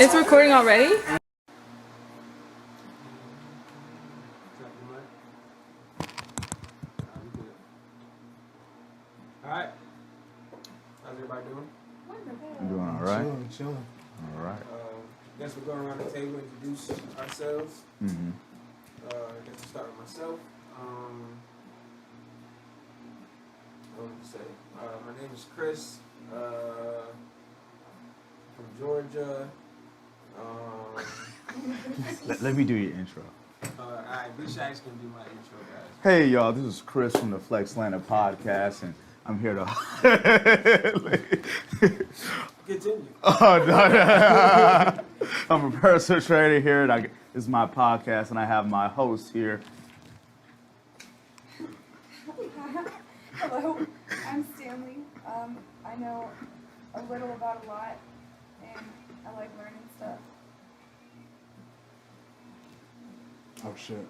It's recording already? Alright. How's everybody doing? I'm doing alright. Chilling. Alright. Guess we'll go around the table and introduce ourselves. Mm-hmm. I guess we'll start with myself. What would you say? My name is Chris. From Georgia. Let me do your intro. Alright, Big Shaq's gonna do my intro, guys. Hey y'all, this is Chris from the Flexlanta podcast, and I'm here to. Continue. Oh no! I'm a personal trainer here, and this is my podcast, and I have my host here. Hello, I'm Stanley. I know a little about a lot, and I like learning stuff. Oh shit.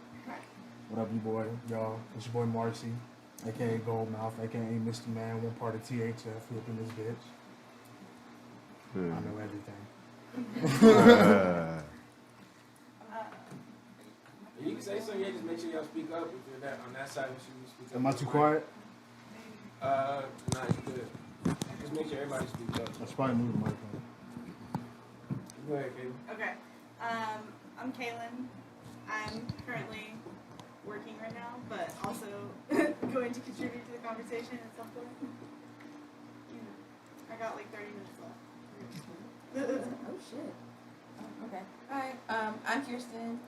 What up, you boy? Y'all, it's your boy Marcy, aka Goldmouth, aka Mr. Man, one part of THF, flipping this bitch. I know everything. You can say something, yeah, just make sure y'all speak up. If you're on that side, make sure you speak up. Am I too quiet? Nah, you good. Just make sure everybody speaks up. I should probably move the microphone. Go ahead, Katie. Okay. I'm Kaylin. I'm currently working right now, but also going to contribute to the conversation at some point. You know, I got like 30 minutes left. Oh shit. Oh, okay. Hi. I'm Kirsten.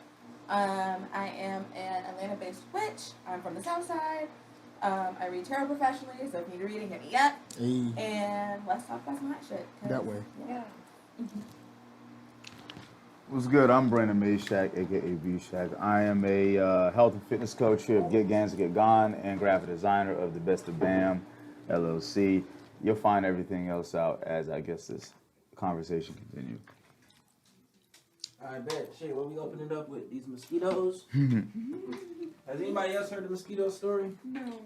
I am an Atlanta-based witch. I'm from the South Side. I read tarot professionally, so if you need a reading, hit me up. Hey. And let's talk about some hot shit. That way. Yeah. What's good? I'm Brandon Mayshak, aka V-Shack. I am a health and fitness coach here at Get Gans to Get Gone and graphic designer of the Best of BAM LLC. You'll find everything else out as I guess this conversation continues. I bet. Shit, what we opening up with? These mosquitoes? Has anybody else heard the mosquito story? No.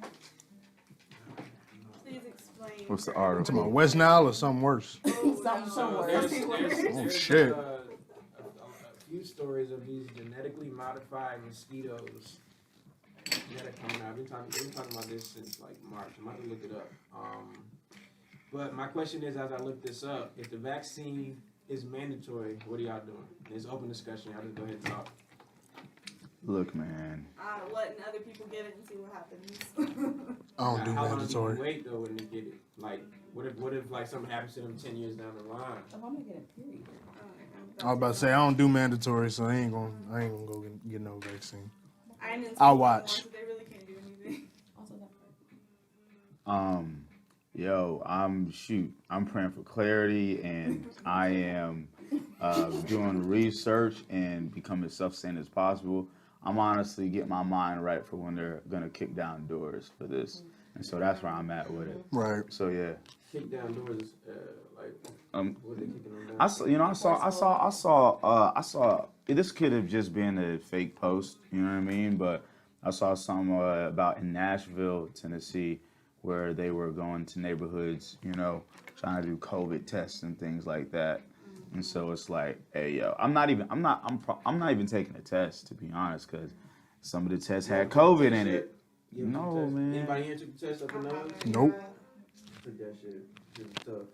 Please explain. What's the To article? my West Nile or something worse? Something There's worse. Shit. a few stories of these genetically modified mosquitoes that are coming out. We've been talking about this since like March. I'm about to look it up. But my question is, as I look this up, if the vaccine is mandatory, what are y'all doing? It's open discussion. Y'all just go ahead and talk. Look, man. Letting other people get it and see what happens. I don't do How long do mandatory. you wait though when they get it? Like, what if like something happens to them 10 years down the line? I'm gonna get a period. I was about to say I don't do mandatory, so I ain't gonna go get no vaccine. I didn't I'll watch. So they really can't do anything. Also that part. I'm praying for clarity, and I am doing research and becoming as self-sustaining as possible. I'm honestly getting my mind right for when they're gonna kick down doors for this, and so that's where I'm at with it. Right. So yeah. Kick down doors, like what they kicking them down? I saw. This could have just been a fake post, you know what I mean? But I saw some about in Nashville, Tennessee, where they were going to neighborhoods, you know, trying to do COVID tests and things like that. And so it's like, hey, yo, I'm not even taking a test, to be honest, because some of the tests had COVID in it. You No, took the test? man. Anybody here took the test up in nose? Nope. Took that shit. It was tough.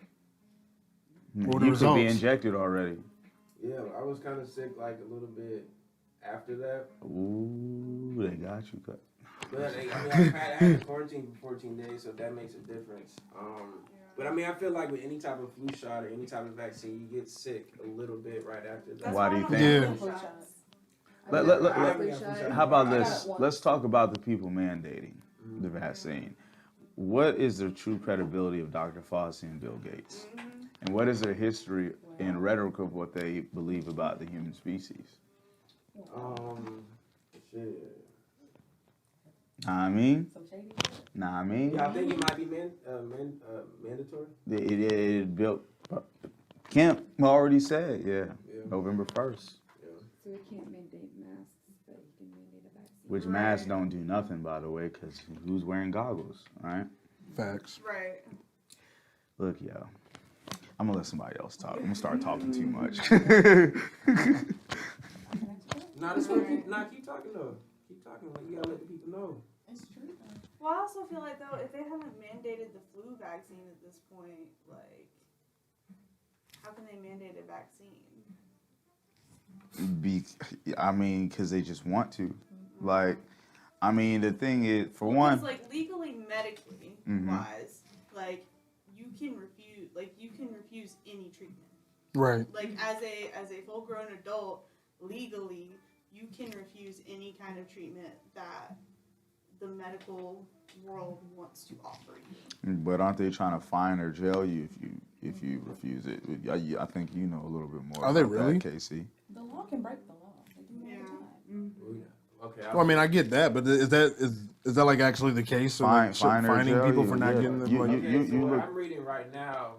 What are the You could be results? injected already. Yeah, I was kind of sick like a little bit after that. Ooh, they got you cut. But I had to quarantine for 14 days, so that makes a difference. But I mean, I feel like with any type of flu shot or any type of vaccine, you get sick a little bit right after that. Why do you think? Yeah. How about this? Let's talk about the people mandating the vaccine. What is the true credibility of Dr. Fauci and Bill Gates? And what is their history and rhetoric of what they believe about the human species? Shit. Nah, I mean? Some shady. Nah, I mean? Yeah, I think it might be mandatory. It built. Kemp already said, yeah, November 1st. So we can't mandate masks, but you can mandate a vaccine. Which masks don't do nothing, by the way, because who's wearing goggles, all right? Facts. Right. Look, yo. I'm gonna let somebody else talk. I'm gonna start talking too much. Nah, this one, keep talking though. Keep talking. Like, you gotta let the people know. It's true. Well, I also feel like though, if they haven't mandated the flu vaccine at this point, like, how can they mandate a vaccine? I mean, because they just want to. Like, I mean, the thing is, for Well, one, like legally, medically wise, like you can refuse any treatment. Right. Like as a full grown adult, legally, you can refuse any kind of treatment that the medical world wants to offer you. but aren't they trying to fine or jail you if you refuse it? I think you know a little bit more. Are they about really? that, Casey? The law can break the law. They do it all the time. Okay. Well, I mean, I get that, but is that like actually the case? So like, Fine or fining jail people you, for not yeah. getting the You- like. Okay, so what look- I'm reading right now,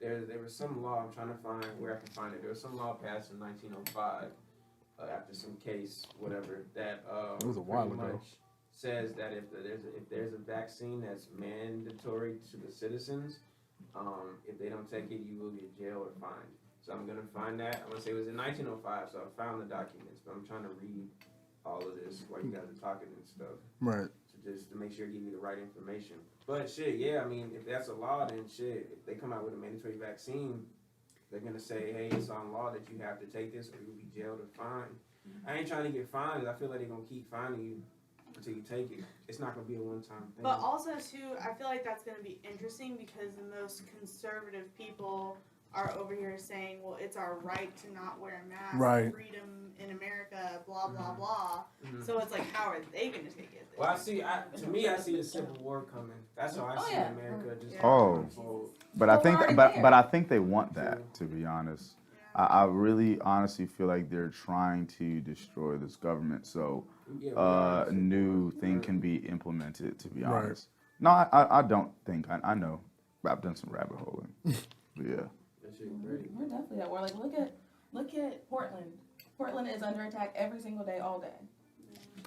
there was some law, I'm trying to find where I can find it. There was some law passed in 1905, after some case, whatever, that It was a while pretty ago. much says that if there's a vaccine that's mandatory to the citizens, if they don't take it, you will get jailed or fined. So I'm gonna find that. I'm gonna say it was in 1905, so I found the documents, but I'm trying to read all of this while you guys are talking and stuff. Right. Just to make sure I give you the right information. But shit, yeah, I mean, if that's a law, then shit, if they come out with a mandatory vaccine, they're gonna say, hey, it's on law that you have to take this or you'll be jailed or fined. I ain't trying to get fined. I feel like they're gonna keep fining you until you take it. It's not gonna be a one-time thing. But also too, I feel like that's going to be interesting because the most conservative people are over here saying, well, it's our right to not wear a mask, Right. freedom in America, blah blah Mhm. blah. Mhm. So it's like, how are they going to take it? Well, I see the Civil War coming. That's how I see yeah. America just Oh. unfold. But Well, I think, we're already but there. but I think they want that. To be honest, Yeah. I really honestly feel like they're trying to destroy this government. So Yeah, we are a in the new Civil thing War. can be implemented. To be Right. honest, no, I don't think I know. I've done some rabbit holing. But yeah. That shit great. We're definitely at war. Like look at Portland. Portland is under attack every single day, all day.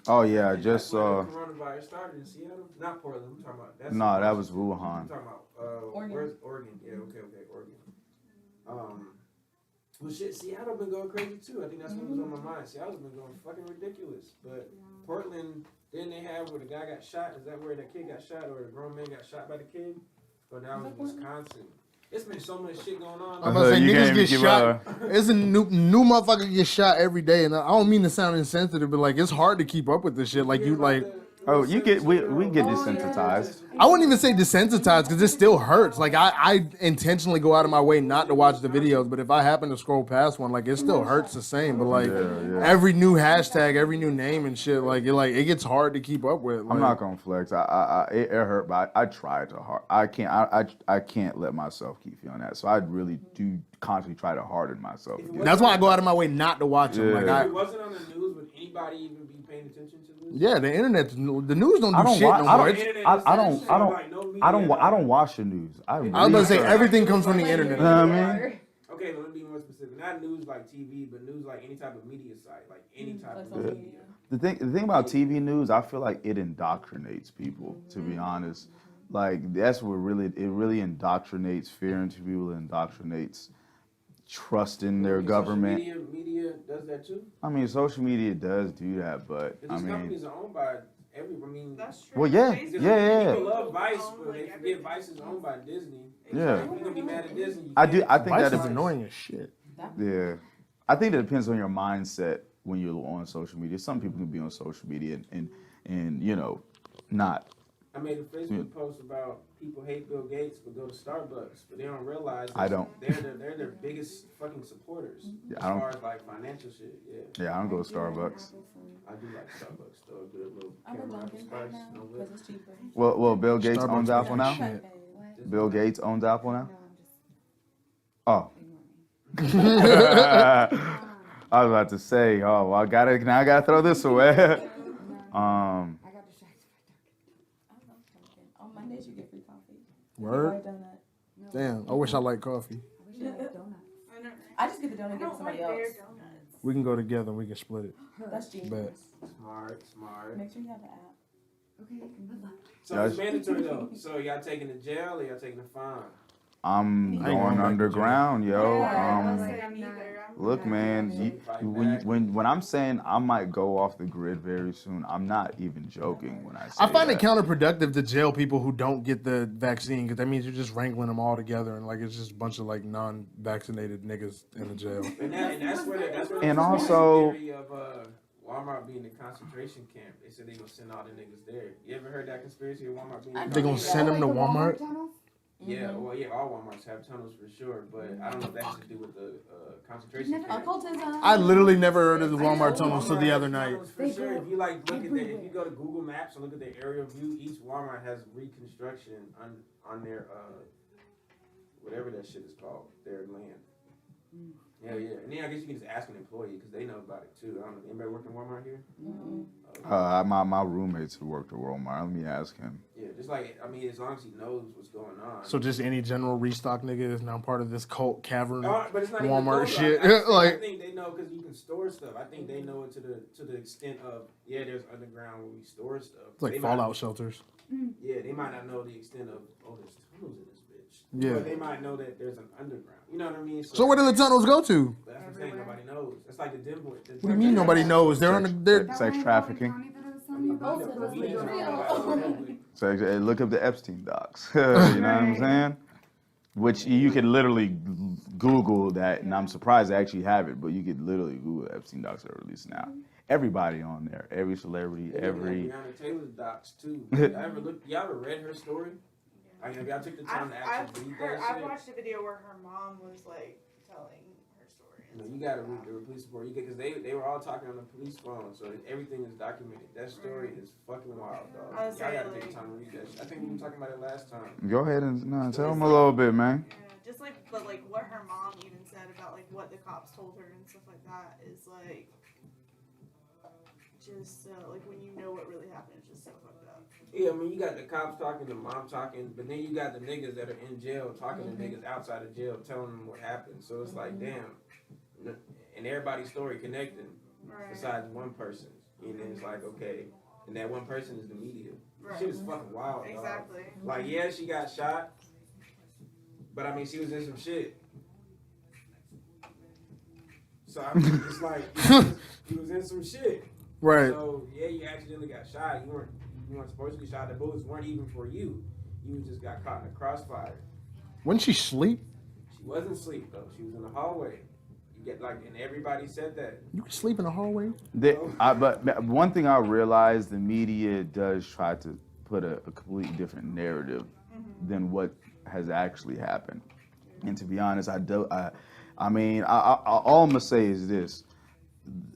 Oh yeah, I just Like saw. when the coronavirus started in Seattle, not Portland. I'm talking about No, that was I'm Wuhan. talking about Oregon. where's Oregon? Yeah, okay, Oregon. Well, shit, Seattle been going crazy too. I think that's what was on my mind. Seattle's been going fucking ridiculous. But Portland, didn't they have where the guy got shot? Is that where the kid got shot, or the grown man got shot by the kid? But now it's Wisconsin. It's been so much shit going on. I'm about to say You niggas can't even get give shot. It's a new motherfucker get shot every day, and I don't mean to sound insensitive, but like it's hard to keep up with this shit. Like you like. Oh, we get desensitized. I wouldn't even say desensitized because it still hurts. Like I intentionally go out of my way not to watch the videos, but if I happen to scroll past one, like it still hurts the same. But like Yeah. every new hashtag, every new name and shit, like it gets hard to keep up with. Like, I'm not gonna flex. It hurt, but I tried to hard. I can't let myself keep feeling that. So I really do constantly try to harden myself. again. That's why I go out of my way not to watch them. Like Yeah. If it wasn't on the news, would anybody even be paying attention to this? yeah, the internet, the news don't do I don't shit wa- no I more. don't- It's- I don't watch the news. I was about to say everything comes from the internet. You know what I mean? Okay, let me be more specific. Not news like TV, but news like any type of media site, like any type Like of social media. media. The thing about TV news, I feel like it indoctrinates people. To be honest, like that's what really indoctrinates fear into people. It indoctrinates trust in their Social government. Media does that too. I mean, social media does do that, but I These mean, companies are owned by everyone. That's true. Well, yeah, Facebook, yeah. People love Vice, own, but like, they forget everything. Vice is owned by Disney. Yeah. If you're gonna be mad at Disney, you I can't. think Vice that is is annoying as shit. Yeah, I think it depends on your mindset when you're on social media. Some people can be on social media and you know, not. I made a Facebook post about people hate Bill Gates but go to Starbucks, but they don't realize I that don't. They're their biggest fucking supporters Yeah, as I don't. far as like financial shit. Yeah, Yeah, I don't go to Starbucks. I do like Starbucks though. A good little I'm a caramel Dunkin' spice, right now no because whip. it's cheaper. Well, Bill Gates Starbucks owns is Apple now. shit. Bill Gates owns Apple now. Oh. I was about to say, oh, well, I gotta throw this away. I got distracted by Dunkin'. I love Dunkin'. On Mondays you get free coffee. Word? White donut. Damn, I wish I liked coffee. I don't, I just get the donut I and give it don't to somebody like their else. donuts. We can go together and we can split it. That's genius. Bet. Smart. Make sure you have the app. So it's mandatory though. So y'all taking the jail or y'all taking the fine? I'm I ain't going going back to underground, yo. Yeah, I I'll was say like, neither. I'm Look, not man, doing it. when I'm saying I might go off the grid very soon, I'm not even joking when I say I find it that. counterproductive to jail people who don't get the vaccine because that means you're just wrangling them all together and like it's just a bunch of like non-vaccinated niggas in the jail. And that's where And the also- theory of Walmart being the concentration camp. They said they gonna send all the niggas there. You ever heard that conspiracy of Walmart being? They gonna send them to Walmart? tunnels? Yeah, well, yeah, all Walmarts have tunnels for sure, but I don't know if that has to do with the concentration Never- camp. Occultism. I literally never heard of the I know Walmart tunnels till the Walmart other has night. tunnels for They sure. go If you like look at the, if everywhere. you go to Google Maps and look at their aerial view, each Walmart has reconstruction on their whatever that shit is called, their land. Yeah, yeah. And then I guess you can just ask an employee because they know about it too. I don't know. Anybody work in Walmart here? My roommates who worked at Walmart. Let me ask him. Yeah, just like I mean, as long as he knows what's going on. So just any general restock nigga is now part of this cult cavern. But it's not Walmart even shit. I Like- think they know because you can store stuff. I think they know it to the extent of there's underground where we store stuff. It's like They Fallout might, shelters. Yeah, they might not know the extent of there's tunnels in this bitch. Yeah. But they might know that there's an underground. You know what I mean? So where do the tunnels go to? That's what I'm saying. Nobody knows. It's like the dim boy. What do you mean nobody knows? They're on the. They're, Sex trafficking. So look up the Epstein docs. You know what I'm saying? Which you could literally Google that, and I'm surprised they actually have it. But you could literally Google Epstein docs that are released now. Everybody on there, every celebrity, every. Breonna Taylor's docs too. Y'all ever read her story? I mean, y'all took the time to actually read that I've shit. watched a video where her mom was like telling her story. You know, you gotta read the police report. Because they were all talking on the police phone, so everything is documented. That story is fucking wild, dog. I Y'all was gotta saying, take the like- time to read that shit. I think we were talking about it last time. Go ahead and tell them a little bit, man. Yeah, just like, but like what her mom even said about like what the cops told her and stuff like that is like, just like when you know what really happened, it's just so fucked up. Yeah, I mean, you got the cops talking, the mom talking, but then you got the niggas that are in jail talking to niggas outside of jail, telling them what happened. So it's like, damn, and everybody's story connecting Right. besides one person. And then it's like, okay, and that one person is the media. Right. Shit is fucking wild, dog. Exactly. Like, yeah, she got shot, but I mean, she was in some shit. So I mean, it's like he was in some shit. right. So yeah, you accidentally got shot. You weren't supposed to be shot. The bullets weren't even for you. You just got caught in a crossfire. Wouldn't she sleep? She wasn't asleep though. She was in the hallway. You get like, and everybody said that. You can sleep in the hallway. But one thing I realized, the media does try to put a completely different narrative than what has actually happened. And to be honest, I mean, all I'm gonna say is this: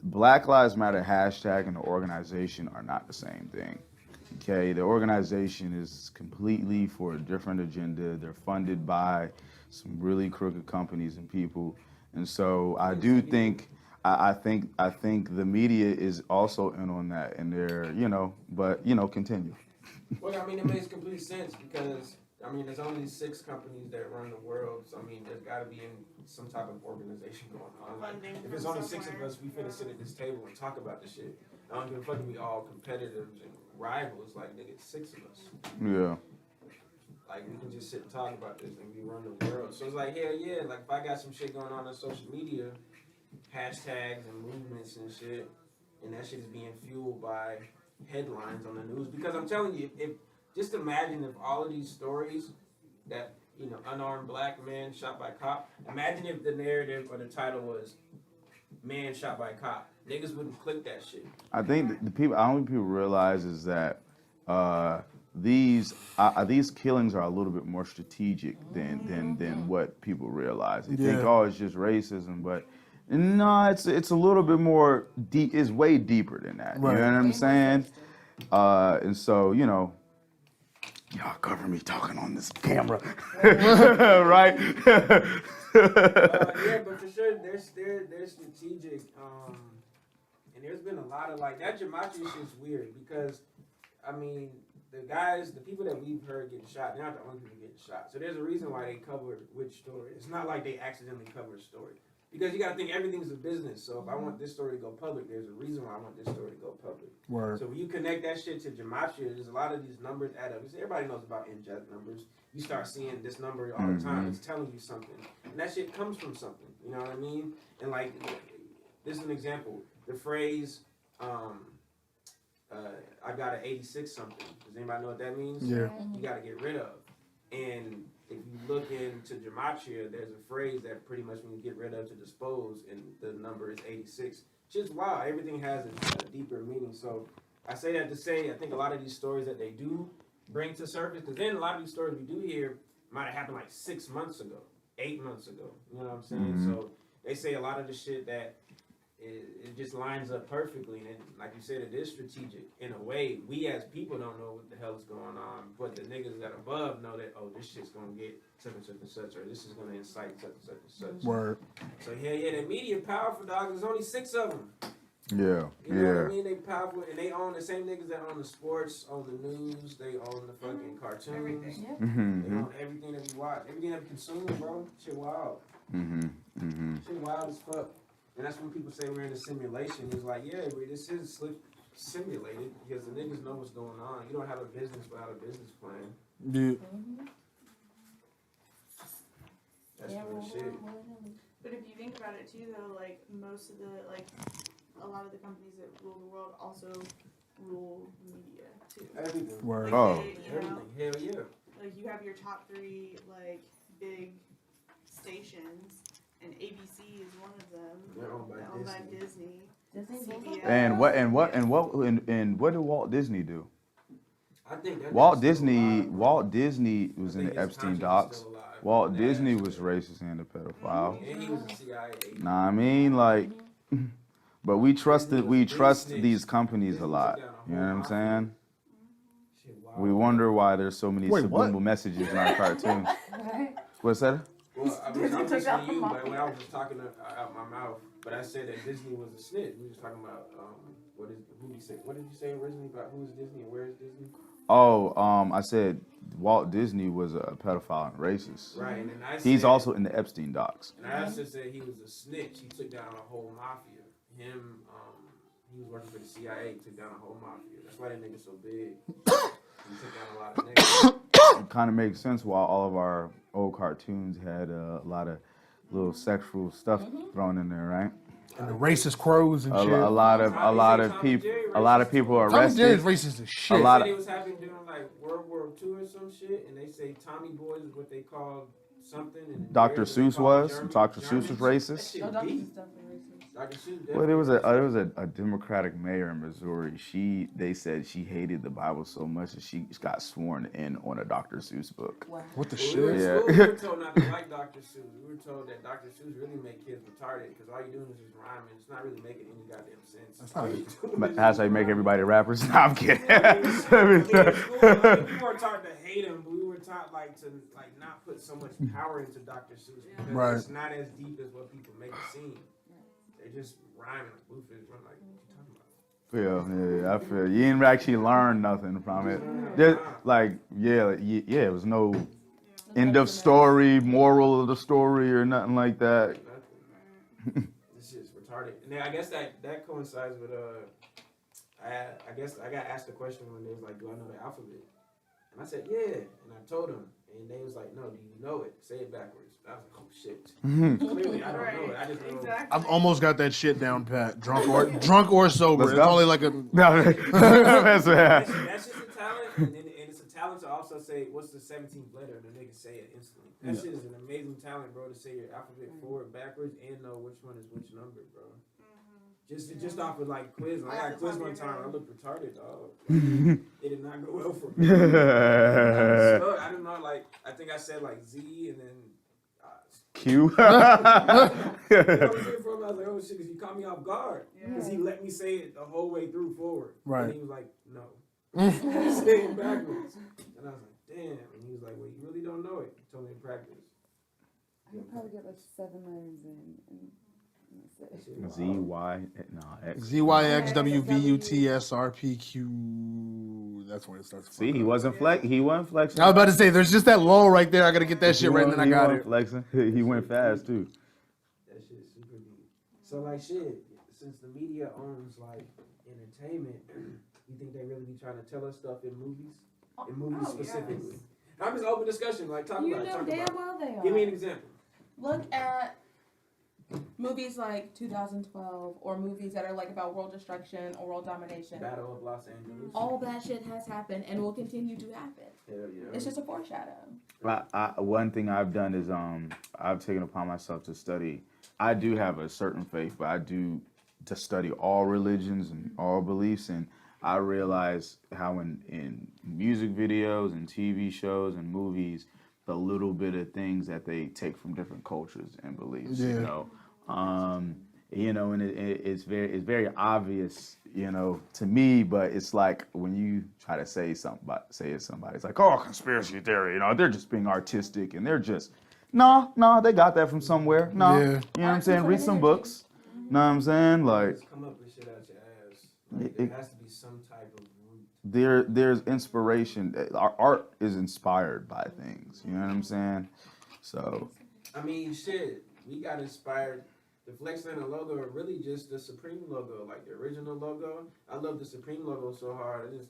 Black Lives Matter hashtag and the organization are not the same thing. Okay, the organization is completely for a different agenda. They're funded by some really crooked companies and people, and so I do think, I think the media is also in on that, and they're, but continue. Well, I mean, it makes complete sense because I mean, there's only 6 companies that run the world, so I mean, there's got to be some type of organization going on. Like, Funding if there's from only 6 of somewhere. us, we finna sit at this table and talk about this shit. I don't give a fuck if we all competitors and rivals. Like, nigga, it's 6 of us. Yeah. Like, we can just sit and talk about this and we run the world. So it's like, hell yeah, like if I got some shit going on social media, hashtags and movements and shit, and that shit is being fueled by headlines on the news. Because I'm telling you, if just imagine if all of these stories that, unarmed black man shot by cop, imagine if the narrative or the title was man shot by cop. Niggas wouldn't click that shit. I think I don't think people realize is that these killings are a little bit more strategic than what people realize. They think, oh, it's just racism, but no, it's a little bit more deep. It's way deeper than that. Right. You know what I'm saying? And so, y'all cover me talking on this camera, right? Yeah, but for sure, they're strategic. And there's been a lot of like that gematria shit's weird because, I mean, the people that we've heard getting shot, they're not the only people getting shot. So there's a reason why they cover which story. It's not like they accidentally cover a story. Because you gotta think everything's a business. So if I want this story to go public, there's a reason why I want this story to go public. Word. So when you connect that shit to gematria, there's a lot of these numbers add up. Everybody knows about inject numbers. You start seeing this number all the time. It's telling you something, and that shit comes from something. You know what I mean? And like, this is an example. The phrase, I got an 86 something. Does anybody know what that means? Yeah. You got to get rid of. And if you look into gematria, there's a phrase that pretty much means get rid of to dispose, and the number is 86. Just wow, everything has a deeper meaning. So I say that to say I think a lot of these stories that they do bring to surface, because then a lot of these stories we do hear might have happened like 6 months ago, 8 months ago. You know what I'm saying? So they say a lot of the shit that it just lines up perfectly, and like you said, it is strategic in a way. We as people don't know what the hell is going on, but the niggas that above know that, oh, this shit's gonna get such and such and such, or this is gonna incite such and such and such. Word. So yeah, the media powerful, dog. There's only 6 of them. Yeah, You know what I mean? They powerful, and they own the same niggas that own the sports, own the news, they own the fucking cartoons. Everything. Yep. They own everything that we watch, everything that we consume, bro. Shit wild. Shit wild as fuck. And that's when people say we're in a simulation. It's like, yeah, this is simulated because the niggas know what's going on. You don't have a business without a business plan. Dude. That's real shit. But if you think about it too, though, like most of the a lot of the companies that rule the world also rule media too. Everything. Word. Like Oh. they, you know, Everything. Hell yeah. like you have your top 3 like big stations, and ABC is one of them. They're owned by They're owned by Disney. Disney. Disney. CBS. And what did Walt Disney do? I think that Walt nigga's still Disney alive. was I in think the his Epstein conscience is docs. still alive. Walt Yeah, Disney that's was true. racist and a pedophile. And he was a CIA agent. Nah, I mean, like, but we trust Snitch. these companies a Disney lot. took down a You know what whole I'm saying? Shit wild. We wonder why there's so many Wait, subliminal what? messages in our cartoons. What's that? Well, I was Disney took listening down to you, the but when I was just talking out my mouth, but I said that Disney was a snitch. We was talking about who did you say? What did you say originally about who is Disney and where is Disney? Oh, I said Walt Disney was a pedophile and racist. Right, and then I said, He's also in the Epstein docs. And I also said he was a snitch. He took down a whole mafia. He was working for the CIA. Took down a whole mafia. That's why that nigga so big. He took down a lot of niggas. It kind of makes sense why all of our old cartoons had a lot of little sexual stuff thrown in there, right? And the racist crows and A shit. lot of people are Tom and Jerry's arrested. racist as shit. A lot They was happening during like World War II or some shit, and they say Tommy boys is what they called something. And Dr. Jerry, they Seuss called was. German- Dr. Seuss was Germans. racist. That No, shit Dr. deep. Seuss definitely racist. Dr. Seuss Well, there was definitely a Democratic mayor in Missouri. They said she hated the Bible so much that she got sworn in on a Dr. Seuss book. Wow. What the When we were shit? in Yeah. school, we were told not to like Dr. Seuss. We were told that Dr. Seuss really make kids retarded because all you're doing is just rhyming. It's not really making any goddamn sense. That's not All it. you doing But is that's just how you make rhyming. everybody rappers. No, I'm kidding. I mean, in school, we weren't taught to hate him, but we were taught to not put so much power into Dr. Seuss because Right. it's not as deep as what people make it seem. They're just rhyming like Bluefish. I'm like, what you talking about? Yeah, I feel you didn't actually learn nothing from it. Just like it was no end of story, moral of the story, or nothing like that. Nothing. This shit's retarded. And then I guess that coincides with I guess I got asked a question when they was like, do I know the alphabet? And I said, yeah. And I told them, and they was like, no, do you know it? Say it backwards. I was like, oh shit. Clearly, I don't know it. I just know. Exactly. I've almost got that shit down pat. Drunk or sober. Let's It's go. only like a. No, that's That's just a talent, and it's a talent to also say what's the 17th letter, and the nigga say it instantly. That shit is an amazing talent, bro, to say your alphabet forward, backwards, and know which one is which number, bro. Just off of like quiz. When I got quiz one time, I looked retarded, dog. It did not go well for me. I don't know, like I think I said like Z, and then. Q. I was like, oh shit, because you caught me off guard. Because he let me say it the whole way through forward. Right. And he was like, no. Say it backwards. And I was like, damn. And he was like, well, you really don't know it. He told me to practice. I could probably get like 7 letters in. And that's it. That shit Z wild. Y X. Z Y X W V U T S R P Q. That's where it starts. See, he wasn't flexing. I was about to say, there's just that lull right there. I gotta get that shit right, and then I got it. Flexing. He went fast too. That shit is super So like shit, since the media owns like entertainment, you think they really be trying to tell us stuff in movies? In movies specifically. Yes. I'm just open discussion, like talk You about it. know Talk damn about it. well they are. Give me an example. Look at movies like 2012 or movies that are like about world destruction or world domination. Battle of Los Angeles. All that shit has happened and will continue to happen. Hell yeah. It's just a foreshadow. One thing I've done is I've taken upon myself to study. I do have a certain faith, but I do to study all religions and all beliefs, and I realize how in music videos and TV shows and movies, the little bit of things that they take from different cultures and beliefs. Yeah. And it's very obvious, to me. But it's like when you try to say it somebody, it's like, oh, conspiracy theory. They're just being artistic, and they're just no, they got that from somewhere. No, Yeah. you know what I'm saying? Read some books. Know what I'm saying? Like Just come up with shit out your ass. Like, there has to be some type of root. there's inspiration. Our art is inspired by things. You know what I'm saying? So I mean, shit, we got inspired. The Flexlanta logo, are really just the Supreme logo, like the original logo. I love the Supreme logo so hard. I just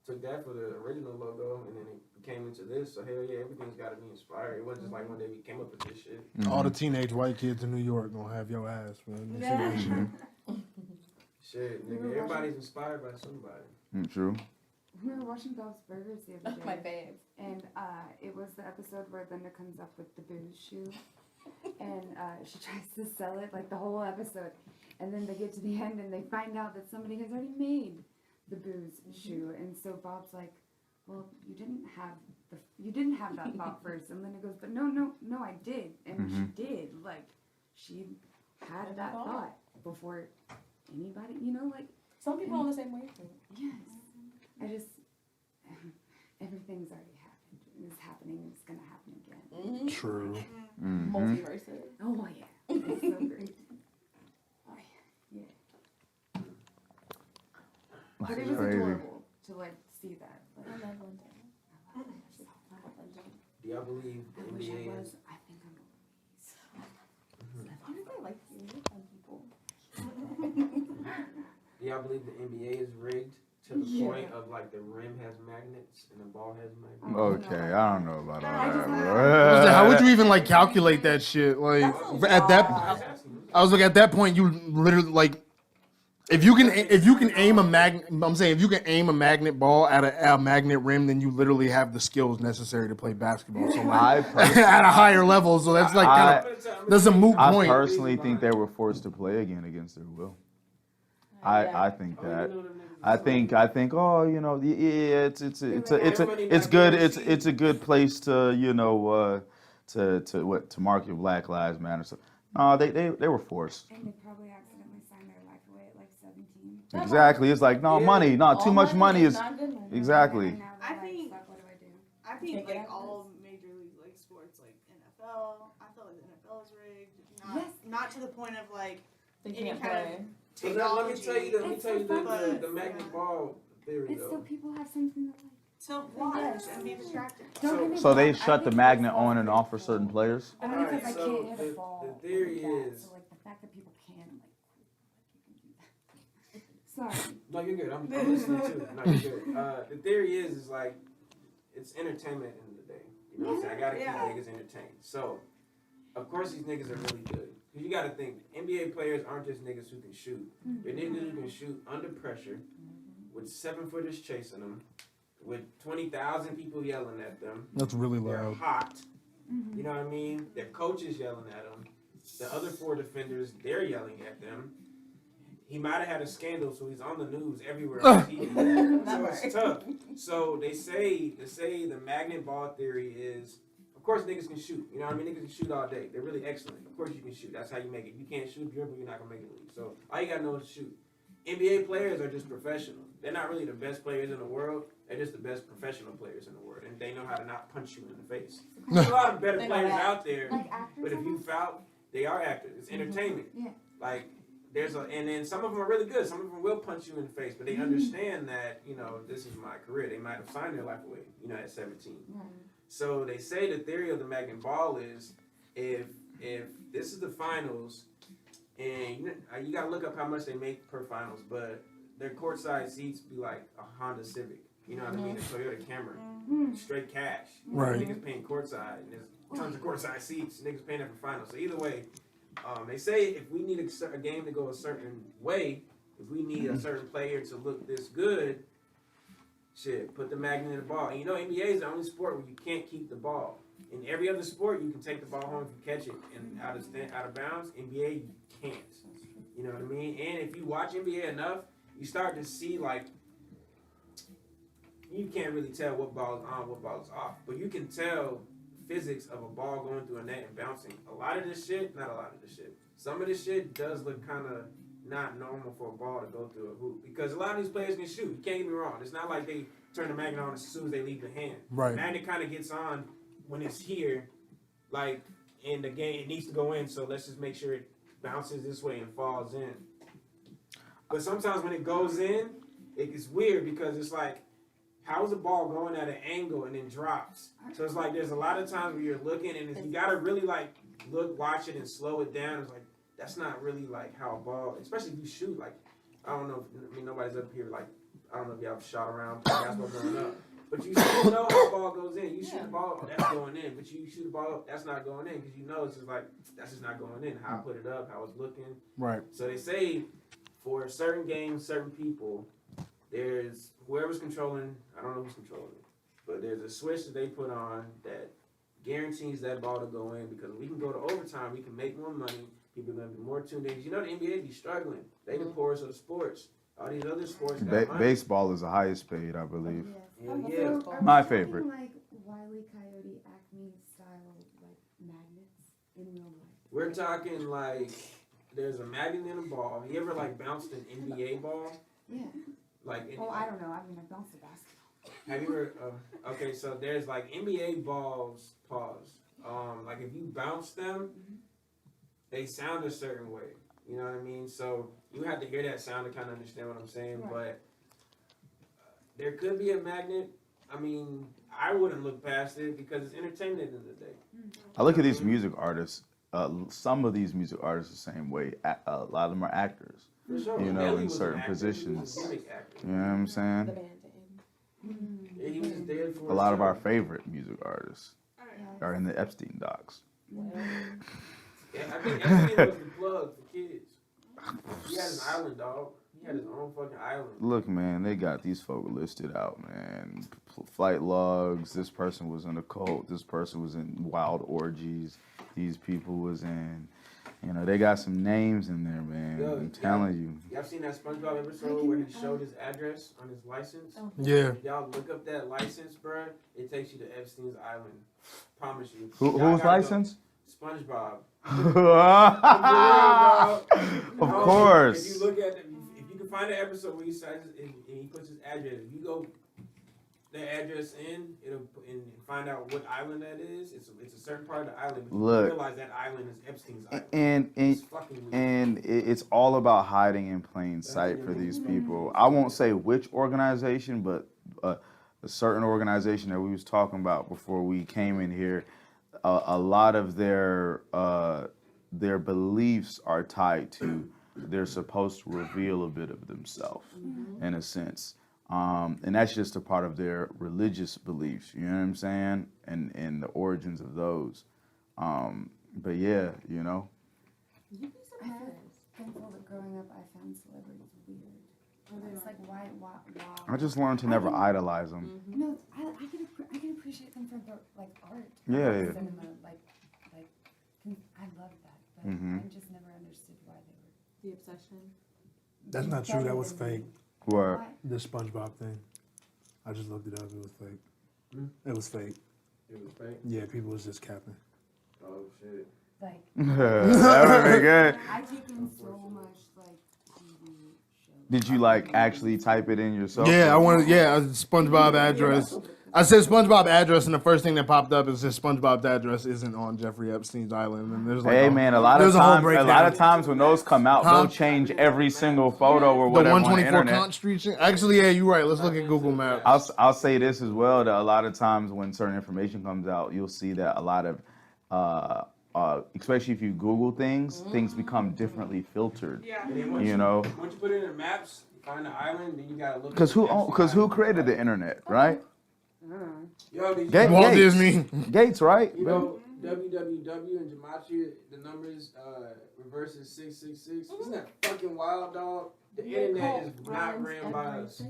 took that for the original logo, and then it became into this. So hell yeah, everything's got to be inspired. It wasn't just like one day we came up with this shit. All the teenage white kids in New York gonna have your ass, man. They see that shit. Shit, nigga, everybody's inspired by somebody. True. We were watching Bob's Burgers the other day. My fave. And it was the episode where Linda comes up with the booze shoe. And she tries to sell it, like the whole episode. And then they get to the end and they find out that somebody has already made the booze shoe. And so Bob's like, well, you didn't have that thought first. And Linda goes, but no, I did. And she did. Like, she had that thought before anybody, like. Some people on the same wavelength. Yes. I just, everything's already happened. It's happening and it's going to happen again. True. Multiverses. Oh, yeah. It's so great. Oh, yeah. But it was Crazy. adorable to, see that. I love Linda. Do y'all believe the I wish I NBA was. is? I think I'm Louise. Honestly, I like you. You're fun people. Do y'all believe the NBA is rigged to the Yeah. point of like the rim has magnets and the ball has magnets? Okay, I don't know about all I that, just- bro. How would you even calculate that shit? Like at that, I was like, at that point, you literally if you can aim a magnet. I'm saying if you can aim a magnet ball at a magnet rim, then you literally have the skills necessary to play basketball. So at a higher level, so that's that's a moot I point. personally think they were forced to play again against their will. I think that. I think. Oh, it's good. It's a good place to to mark your Black Lives Matter. So, no, they were forced. And they probably accidentally signed their life away at 17. Exactly. It's like money. Too much money is not good money. exactly. And now they're I like, think- fuck, what do I do? I think Can't get like out of all major league sports, like NFL, I feel like the NFL is rigged. Yes. Not to the point of like They any can't kind play. of So let me technology. tell you But- the magnet ball theory It's so though. people have something that to watch and be distracted. Don't get me So they wrong, I shut the think magnet it's on and off for awful. certain players. Only Alright, because I so can't hit a the ball. theory like that. is- So the fact that people can you can do that. Sorry. No, you're good. I'm listening too. No, you're good. The theory is like it's entertainment at the end of the day. You know what I'm saying? I gotta Yeah. keep niggas entertained. So of course these niggas are really good. Cause you gotta think NBA players aren't just niggas who can shoot. They're niggas who can shoot under pressure with 7-footers chasing them, with 20,000 people yelling at them. That's really They're loud. hot. You know what I mean? Their coaches yelling at them. The other 4 defenders, they're yelling at them. He might have had a scandal, so he's on the news everywhere on TV. So it's tough. So they say the magnet ball theory is, of course niggas can shoot. You know what I mean? Niggas can shoot all day. They're really excellent. Of course you can shoot. That's how you make it. You can't shoot dribble, you're not gonna make it league. So all you gotta know is shoot. NBA players are just professional. They're not really the best players in the world. They're just the best professional players in the world, and they know how to not punch you in the face. There's a lot of better They know players that. out there, Like actors. but if you foul, they are actors. It's entertainment. Yeah. Like and then some of them are really good. Some of them will punch you in the face, but they understand that this is my career. They might have signed their life away, at 17. So they say the theory of the magnet ball is if this is the finals and you gotta look up how much they make per finals, but their courtside seats be like a Honda Civic. You know what I mean? A Toyota Camry, straight cash. Right. Niggas paying courtside, and there's tons of courtside seats. Niggas paying that for finals. So either way, they say if we need a game to go a certain way, if we need a certain player to look this good, shit, put the magnet in the ball. And you know, NBA is the only sport where you can't keep the ball. In every other sport, you can take the ball home if you catch it and out of bounds. NBA, you can't. You know what I mean? And if you watch NBA enough, you start to see like you can't really tell what ball is on, what ball is off, but you can tell physics of a ball going through a net and bouncing. A lot of this shit, not a lot of this shit. Some of this shit does look kind of not normal for a ball to go through a hoop because a lot of these players can shoot. You can't get me wrong. It's not like they turn the magnet on as soon as they leave the hand. Right. The magnet kind of gets on when it's here, like in the game. It needs to go in, so let's just make sure it bounces this way and falls in. But sometimes when it goes in, it gets weird because it's like, how is the ball going at an angle and then drops? So it's like there's a lot of times where you're looking and you gotta really like look, watch it, and slow it down. It's like that's not really like how a ball, especially if you shoot. Like I don't know, I mean nobody's up here like I don't know if y'all shot around basketball growing up, but you still know how the ball goes in. You shoot the ball, that's going in, but you shoot the ball, that's not going in because you know it's just like that's just not going in. How I put it up, how it's looking. Right. So they say for certain games, certain people, there's whoever's controlling, I don't know who's controlling it, but there's a switch that they put on that guarantees that ball to go in because we can go to overtime, we can make more money, people are going to be more tuned in. You know the NBA be struggling. They the poorest of the sports. All these other sports got money. Baseball is the highest paid, I believe. Yeah, So yeah. are My we favorite. talking like Wile E. Coyote, Acme style like magnets in real life? We're talking like there's a magnet in a ball. You ever like bounced an NBA ball? Yeah. Like Well, I don't know. I mean, I bounced a basketball. have you ever? Okay, so there's like NBA balls. Pause. Like if you bounce them, they sound a certain way. You know what I mean? So you have to hear that sound to kind of understand what I'm saying. Right. But there could be a magnet. I mean, I wouldn't look past it because it's entertainment at the end of the day. I look at these music artists. Some of these music artists the same way. A lot of them are actors. For sure. You know, Nelly in was an certain actor. He was a positions. gimmick actor. You know what I'm The saying? Band-Aid. Yeah, he was just dead for A lot of show. our favorite music artists Alright. are in the Epstein docs. Yeah, I think Epstein was the plug for kids. He had his island, dog. He had his own fucking island. Look, man, they got these folk listed out, man. Flight logs. This person was in a cult. This person was in wild orgies. These people was in, you know, they got some names in there, man. Yo, I'm telling you. Y'all seen that SpongeBob episode where he showed his address on his license? Oh. Yeah. Y'all look up that license, bruh. It takes you to Epstein's Island. Promise you. Who, Y'all whose gotta license? Go. SpongeBob. Of course. If you look at, if you can find an episode where he says and he puts his address, if you go the address in, it'll and find out what island that is. It's a certain part of the island. But Look. you realize that island is Epstein's island. And It's fucking weird. and it's all about hiding in plain sight for these people. I won't say which organization, but a certain organization that we was talking about before we came in here. A lot of their beliefs are tied to they're supposed to reveal a bit of themselves in a sense. And that's just a part of their religious beliefs, you know what I'm saying? And the origins of those. But yeah, you know. You'd be I feel surprised. thankful that growing up I found celebrities weird. It's like why. I just learned to never idolize them. No, I can appreciate them for their like art. Yeah, like, yeah. Cinema, I love that, but Mhm. I just never understood why they were. The obsession. That's not true. That was fake. What? Why? The SpongeBob thing. I just looked it up. It was fake. Hmm? It was fake. It was fake. Yeah, people was just capping. Oh shit. Like That would be good. I take in so much like TV shows. Did you like actually type it in yourself? Yeah, I wanted. Yeah, a SpongeBob address. I said SpongeBob address, and the first thing that popped up is this SpongeBob's address isn't on Jeffrey Epstein's island, and there's like Hey man, a lot there's of a whole times, breakdown. when those come out, Huh? they'll change every single photo or The whatever on the 124 internet. Kant Street. Actually, yeah, you're right. Let's look at Google Maps. I'll say this as well, that a lot of times when certain information comes out, you'll see that a lot of especially if you Google things, things become differently filtered. Yeah. And then once You know, once you put it in the maps, you find the island, then you gotta look. because who created the internet, right? Yo, did you Gates. Walt Disney. Gates, right? You know, www and Gematria, the numbers reverses 666. Isn't that fucking wild, dog? The internet is not ran by us.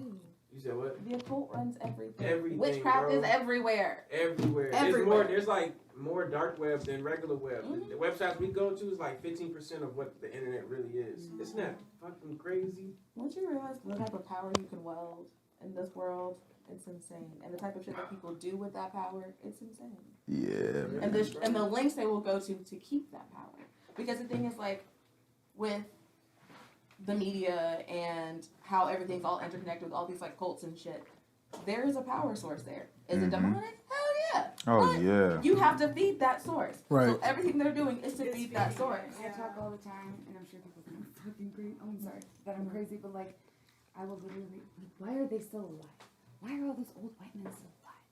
You said what? The occult runs everything. Everything, Witchcraft bro. is everywhere. Everywhere. Everywhere. There's like more dark web than regular web. The websites we go to is like 15% of what the internet really is. Isn't that fucking crazy? Once you realize the type of power you can wield in this world, it's insane. And the type of shit that people do with that power, it's insane. Yeah. And the lengths they will go to keep that power. Because the thing is, like, with the media and how everything's all interconnected with all these like cults and shit, there is a power source there. Is it demonic? Hell yeah. Oh But yeah. you have to feed that source. Right. So everything they're doing is to feed that source. I talk all the time, and I'm sure people think I'm fucking crazy. Oh, I'm sorry that I'm crazy, but like, I will literally, like, why are they still alive? Why are all those old white men still alive?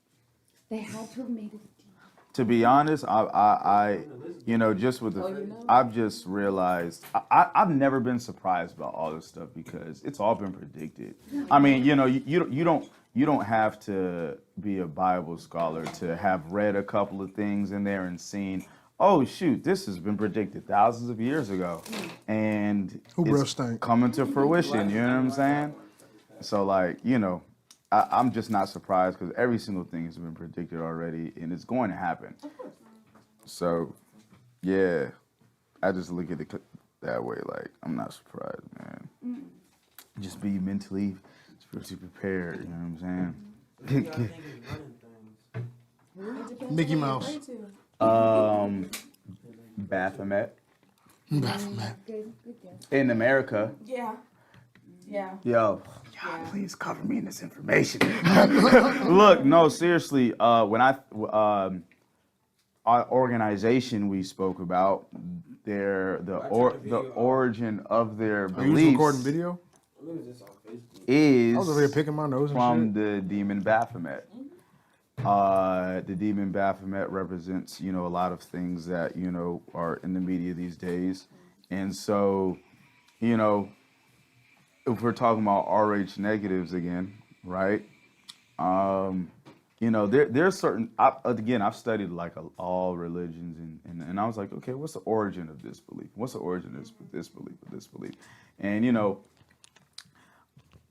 They had to have made it a deal. To be honest, I you know, just with the, I've just realized I've never been surprised about all this stuff because it's all been predicted. I mean, you know, you don't have to be a Bible scholar to have read a couple of things in there and seen, oh shoot, this has been predicted thousands of years ago, and it's coming to fruition. You know what I'm saying? So like, you know, I'm just not surprised because every single thing has been predicted already, and it's going to happen. So, yeah, I just look at it that way. Like, I'm not surprised, man. Just be mentally, spiritually prepared. You know what I'm saying? Mickey Mouse. Baphomet Good guess. in America. Yeah. Yeah. Yo, Yeah. please cover me in this information. Look, no, seriously. When our organization we spoke about, the origin of their Are you beliefs recording video? Look at this on Facebook. is I was over here picking my nose and from shit. the demon Baphomet. The demon Baphomet represents, you know, a lot of things that, you know, are in the media these days, and so, you know, if we're talking about RH negatives again, right? You know, there's certain. I've studied like all religions, and I was like, okay, what's the origin of this belief? What's the origin of this belief? Of this belief? And you know,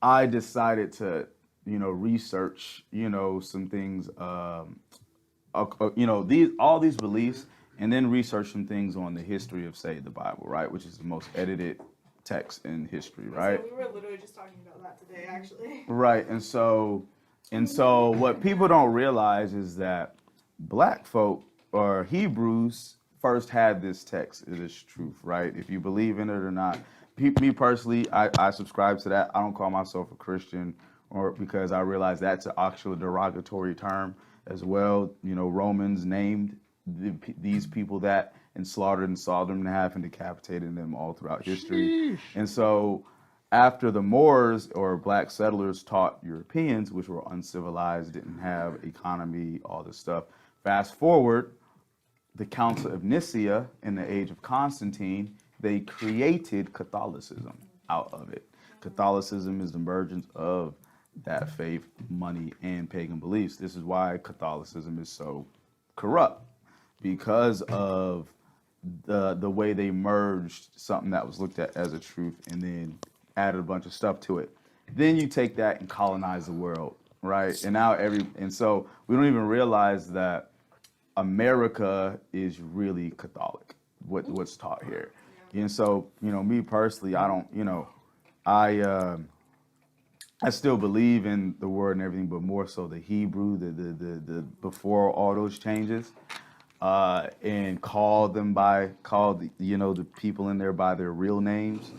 I decided to, you know, research, you know, some things, you know, all these beliefs, and then research some things on the history of, say, the Bible, right, which is the most edited text in history, right? So we were literally just talking about that today, actually. Right, and so what people don't realize is that black folk or Hebrews first had this text. It is truth, right? If you believe in it or not. Me personally, I subscribe to that. I don't call myself a Christian, or because I realize that's an actual derogatory term as well. You know, Romans named these people that and slaughtered and sawed them in half and decapitated them all throughout history. Sheesh. And so after the Moors or black settlers taught Europeans, which were uncivilized, didn't have economy, all this stuff, fast forward, the Council of Nicaea in the age of Constantine, they created Catholicism out of it. Catholicism is the emergence of that faith, money, and pagan beliefs. This is why Catholicism is so corrupt, because of the way they merged something that was looked at as a truth and then added a bunch of stuff to it. Then you take that and colonize the world, right? And now so we don't even realize that America is really Catholic, what's taught here. And so, you know, me personally, I don't, you know, I still believe in the word and everything, but more so the Hebrew, the before all those changes. And call the people in there by their real names,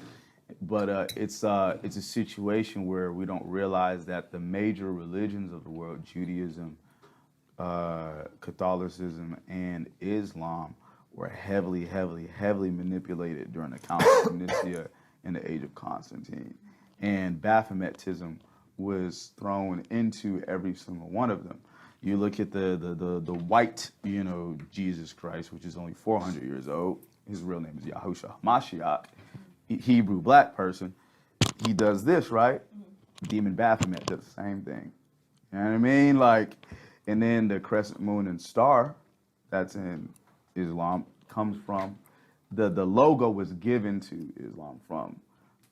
but it's a situation where we don't realize that the major religions of the world, Judaism, Catholicism, and Islam, were heavily manipulated during the Council of Nicaea in the age of Constantine, and Baphometism was thrown into every single one of them. You look at the white, Jesus Christ, which is only 400 years old. His real name is Yahushua Mashiach. Hebrew black person. He does this, right? Demon Baphomet does the same thing. You know what I mean? Like, and then the crescent moon and star, that's in Islam, comes from the logo was given to Islam from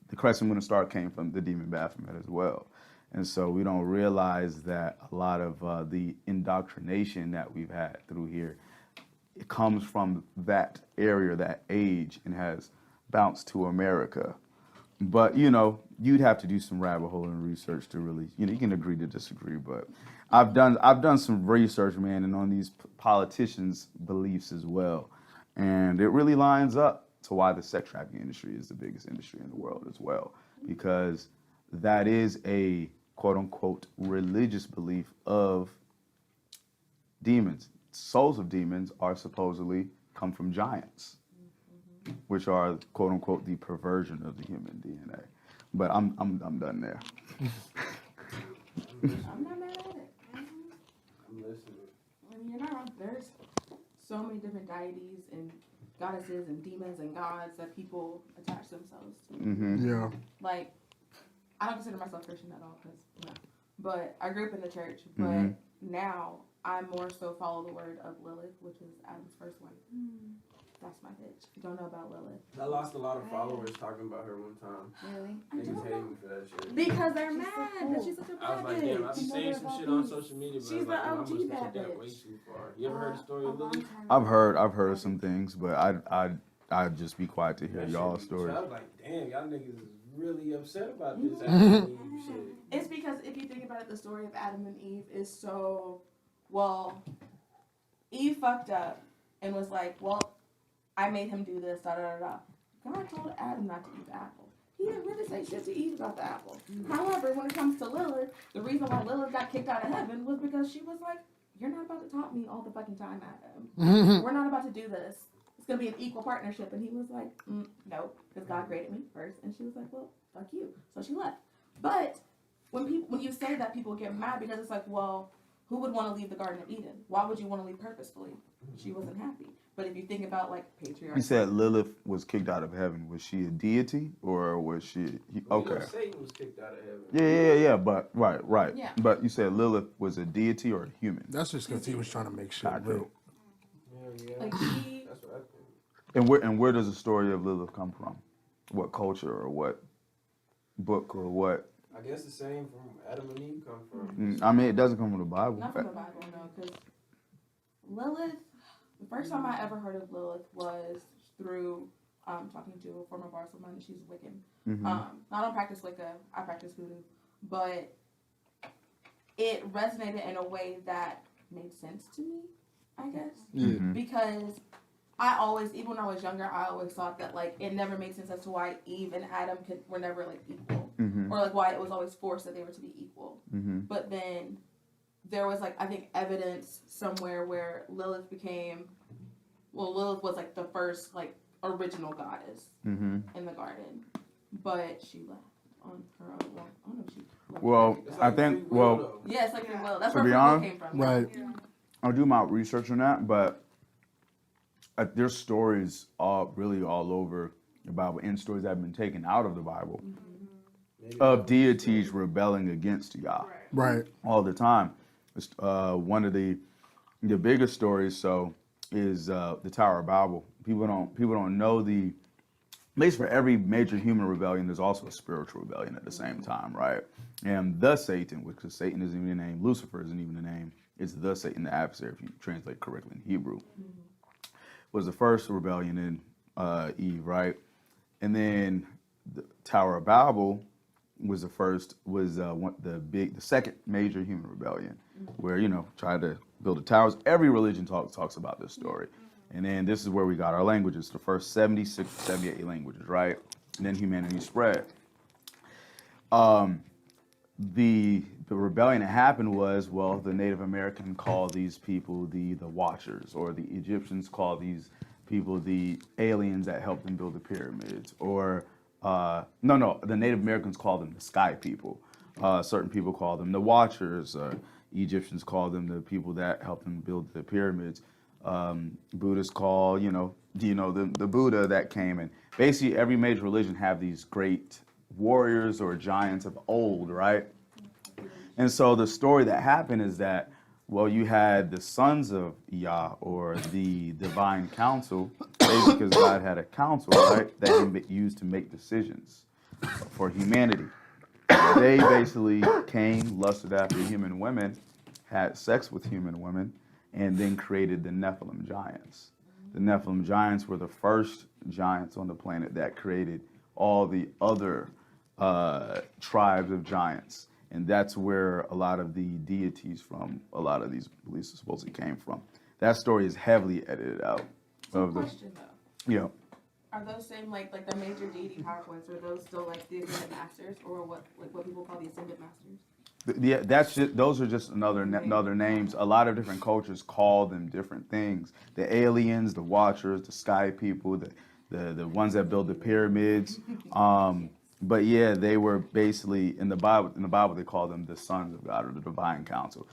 the crescent moon and star came from the demon Baphomet as well. And so we don't realize that a lot of the indoctrination that we've had through here, it comes from that area, that age, and has bounced to America. But, you'd have to do some rabbit hole and research to really, you can agree to disagree. But I've done some research, man, and on these politicians' beliefs as well. And it really lines up to why the sex trafficking industry is the biggest industry in the world as well. Because that is a quote unquote religious belief of demons. Souls of demons are supposedly come from giants, which are quote unquote the perversion of the human DNA. But I'm done there. I'm not mad at it. I'm listening. I mean, you're not wrong. There's so many different deities and goddesses and demons and gods that people attach themselves to. Mm-hmm. Yeah. Like, I don't consider myself Christian at all, but I grew up in the church. But now I more so follow the word of Lilith, which is Adam's first wife. That's my bitch. If you don't know about Lilith. I lost a lot of followers talking about her one time. Really? Niggas hate me for that shit. Because they're She's mad so that cool. she's such a I was bad like, damn, bitch. I've seen some shit on social media, but I She's was like, the damn, I OG must have bad took that way bitch. too far. You ever heard the story of Lily? I've heard some things, but I'd just be quiet to hear That y'all's shit, stories. I was like, damn, y'all niggas is really upset about this. After shit. It's because if you think about it, the story of Adam and Eve is so, well, Eve fucked up and was like, well, I made him do this, da da da da. God told Adam not to eat the apple. He didn't really say shit to Eve about the apple. However, when it comes to Lilith, the reason why Lilith got kicked out of heaven was because she was like, you're not about to taunt me all the fucking time, Adam. We're not about to do this. It's going to be an equal partnership. And he was like, no, because God created me first. And she was like, well, fuck you. So she left. But when you say that, people get mad because it's like, well, who would want to leave the Garden of Eden? Why would you want to leave purposefully? She wasn't happy. But if you think about like patriarchy. You said Lilith was kicked out of heaven. Was she a deity or was she? Okay. Satan was kicked out of heaven. Yeah. But right. Yeah. But you said Lilith was a deity or a human. That's just because he was trying to make shit Accurate. real. Yeah. Like she, That's what I think. And where does the story of Lilith come from? What culture or what book or what? I guess the same from Adam and Eve come from. I mean, it doesn't come from the Bible. not from the Bible, no, because Lilith, the first time I ever heard of Lilith was through talking to a former boss of mine. She's Wiccan. I don't practice Wicca. I practice voodoo. But it resonated in a way that made sense to me, I guess. Yeah. Because I always, even when I was younger, I always thought that like it never made sense as to why Eve and Adam were never like equal, or like why it was always forced that they were to be equal. But then there was like I think evidence somewhere where Lilith Lilith was like the first like original goddess in the garden, but she left on her own. Well, I don't know if she left. Well, It's I like think free will, well, though. Yeah, it's like free will. That's To where be free will honest- came from. Right. Yeah. I'll do my research on that, but there's stories all over the Bible and stories that have been taken out of the Bible Maybe of deities rebelling against Yah Right. all the time. It's, one of the biggest stories is the Tower of Babel. People don't know the. Basically, for every major human rebellion, there's also a spiritual rebellion at the same time, right? And the Satan, which is Satan isn't even a name, Lucifer isn't even a name. It's the Satan, the adversary, if you translate correctly in Hebrew. Was the first rebellion in Eve, right? And then the Tower of Babel was the second major human rebellion, where tried to build the towers. Every religion talks about this story, and then this is where we got our languages. The first 76, 78 languages, right? And then humanity spread. The rebellion that happened was, well, the Native American called these people the Watchers, or the Egyptians called these people the aliens that helped them build the pyramids, or the Native Americans called them the Sky People. Certain people call them the Watchers. Egyptians call them the people that helped them build the pyramids. Buddhists call, the Buddha that came in. Basically, every major religion have these great warriors or giants of old, right? And so the story that happened is that, well, you had the sons of Yah, or the divine council, basically because God had a council, right, that he used to make decisions for humanity. They basically came, lusted after human women, had sex with human women, and then created the Nephilim giants. The Nephilim giants were the first giants on the planet that created all the other tribes of giants. And that's where a lot of the deities from a lot of these beliefs supposedly came from. That story is heavily edited out. So question though. Yeah. Are those same like the major deity PowerPoints? Are those still like the ascended masters, or what people call the ascended masters? Yeah, those are just another names. A lot of different cultures call them different things. The aliens, the watchers, the sky people, the ones that build the pyramids. But yeah, they were basically in the Bible. In the Bible, they call them the sons of God or the divine council.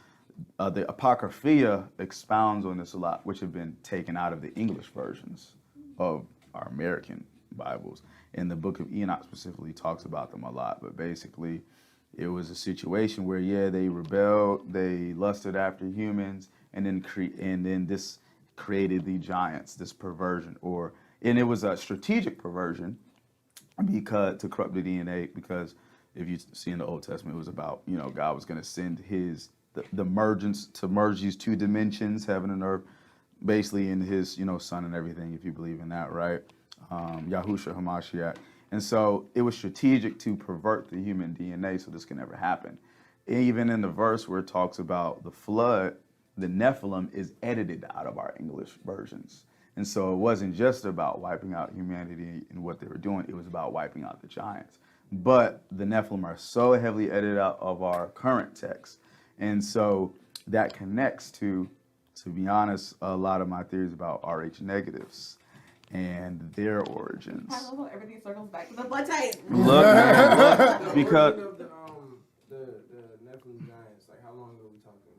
The Apocrypha expounds on this a lot, which have been taken out of the English versions of our American Bibles. And the Book of Enoch specifically talks about them a lot. But basically, it was a situation where, yeah, they rebelled, they lusted after humans, and then this created the giants, this perversion, and it was a strategic perversion because to corrupt the DNA. Because if you see in the Old Testament, it was about God was going to send the mergence to merge these two dimensions, heaven and earth, basically in his son and everything. If you believe in that, right? Yahushua Hamashiach. And so it was strategic to pervert the human DNA so this can never happen. Even in the verse where it talks about the flood, the Nephilim is edited out of our English versions. And so it wasn't just about wiping out humanity and what they were doing. It was about wiping out the giants. But the Nephilim are so heavily edited out of our current text. And so that connects to be honest, a lot of my theories about RH negatives and their origins. I love how everything circles back to the blood type. Look, man, look, because The Nephilim giants, like how long ago are we talking?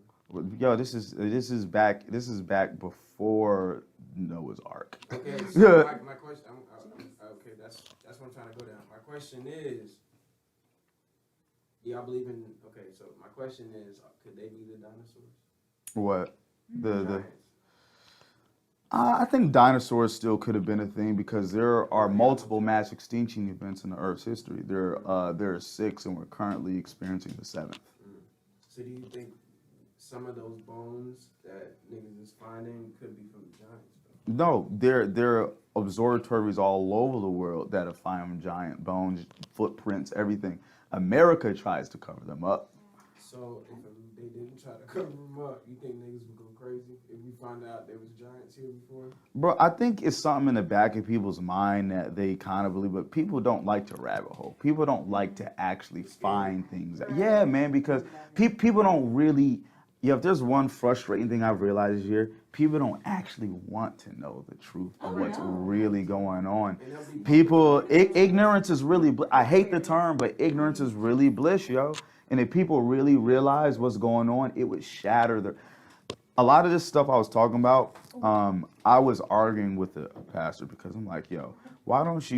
yo, this is back before Noah's Ark. Okay, so my question, okay, that's what I'm trying to go down. My question is, y'all believe in? Okay, so my question is, could they be the dinosaurs? What the Giants. I think dinosaurs still could have been a thing because there are multiple mass extinction events in the Earth's history. There are 6, and we're currently experiencing the 7th. So do you think some of those bones that niggas is finding could be from the giants? No, there are observatories all over the world that have found giant bones, footprints, everything. America tries to cover them up. So if they didn't try to cover them up, you think niggas would go crazy if we find out there was giants here before? Bro, I think it's something in the back of people's mind that they kind of believe, but people don't like to rabbit hole. People don't like to actually find things. Yeah, man, because people don't really, if there's one frustrating thing I've realized this year, people don't actually want to know the truth of what's really going on. Ignorance is really, I hate the term, but ignorance is really bliss, yo. And if people really realize what's going on, it would shatter a lot of this stuff I was talking about. I was arguing with a pastor because I'm like, yo, why don't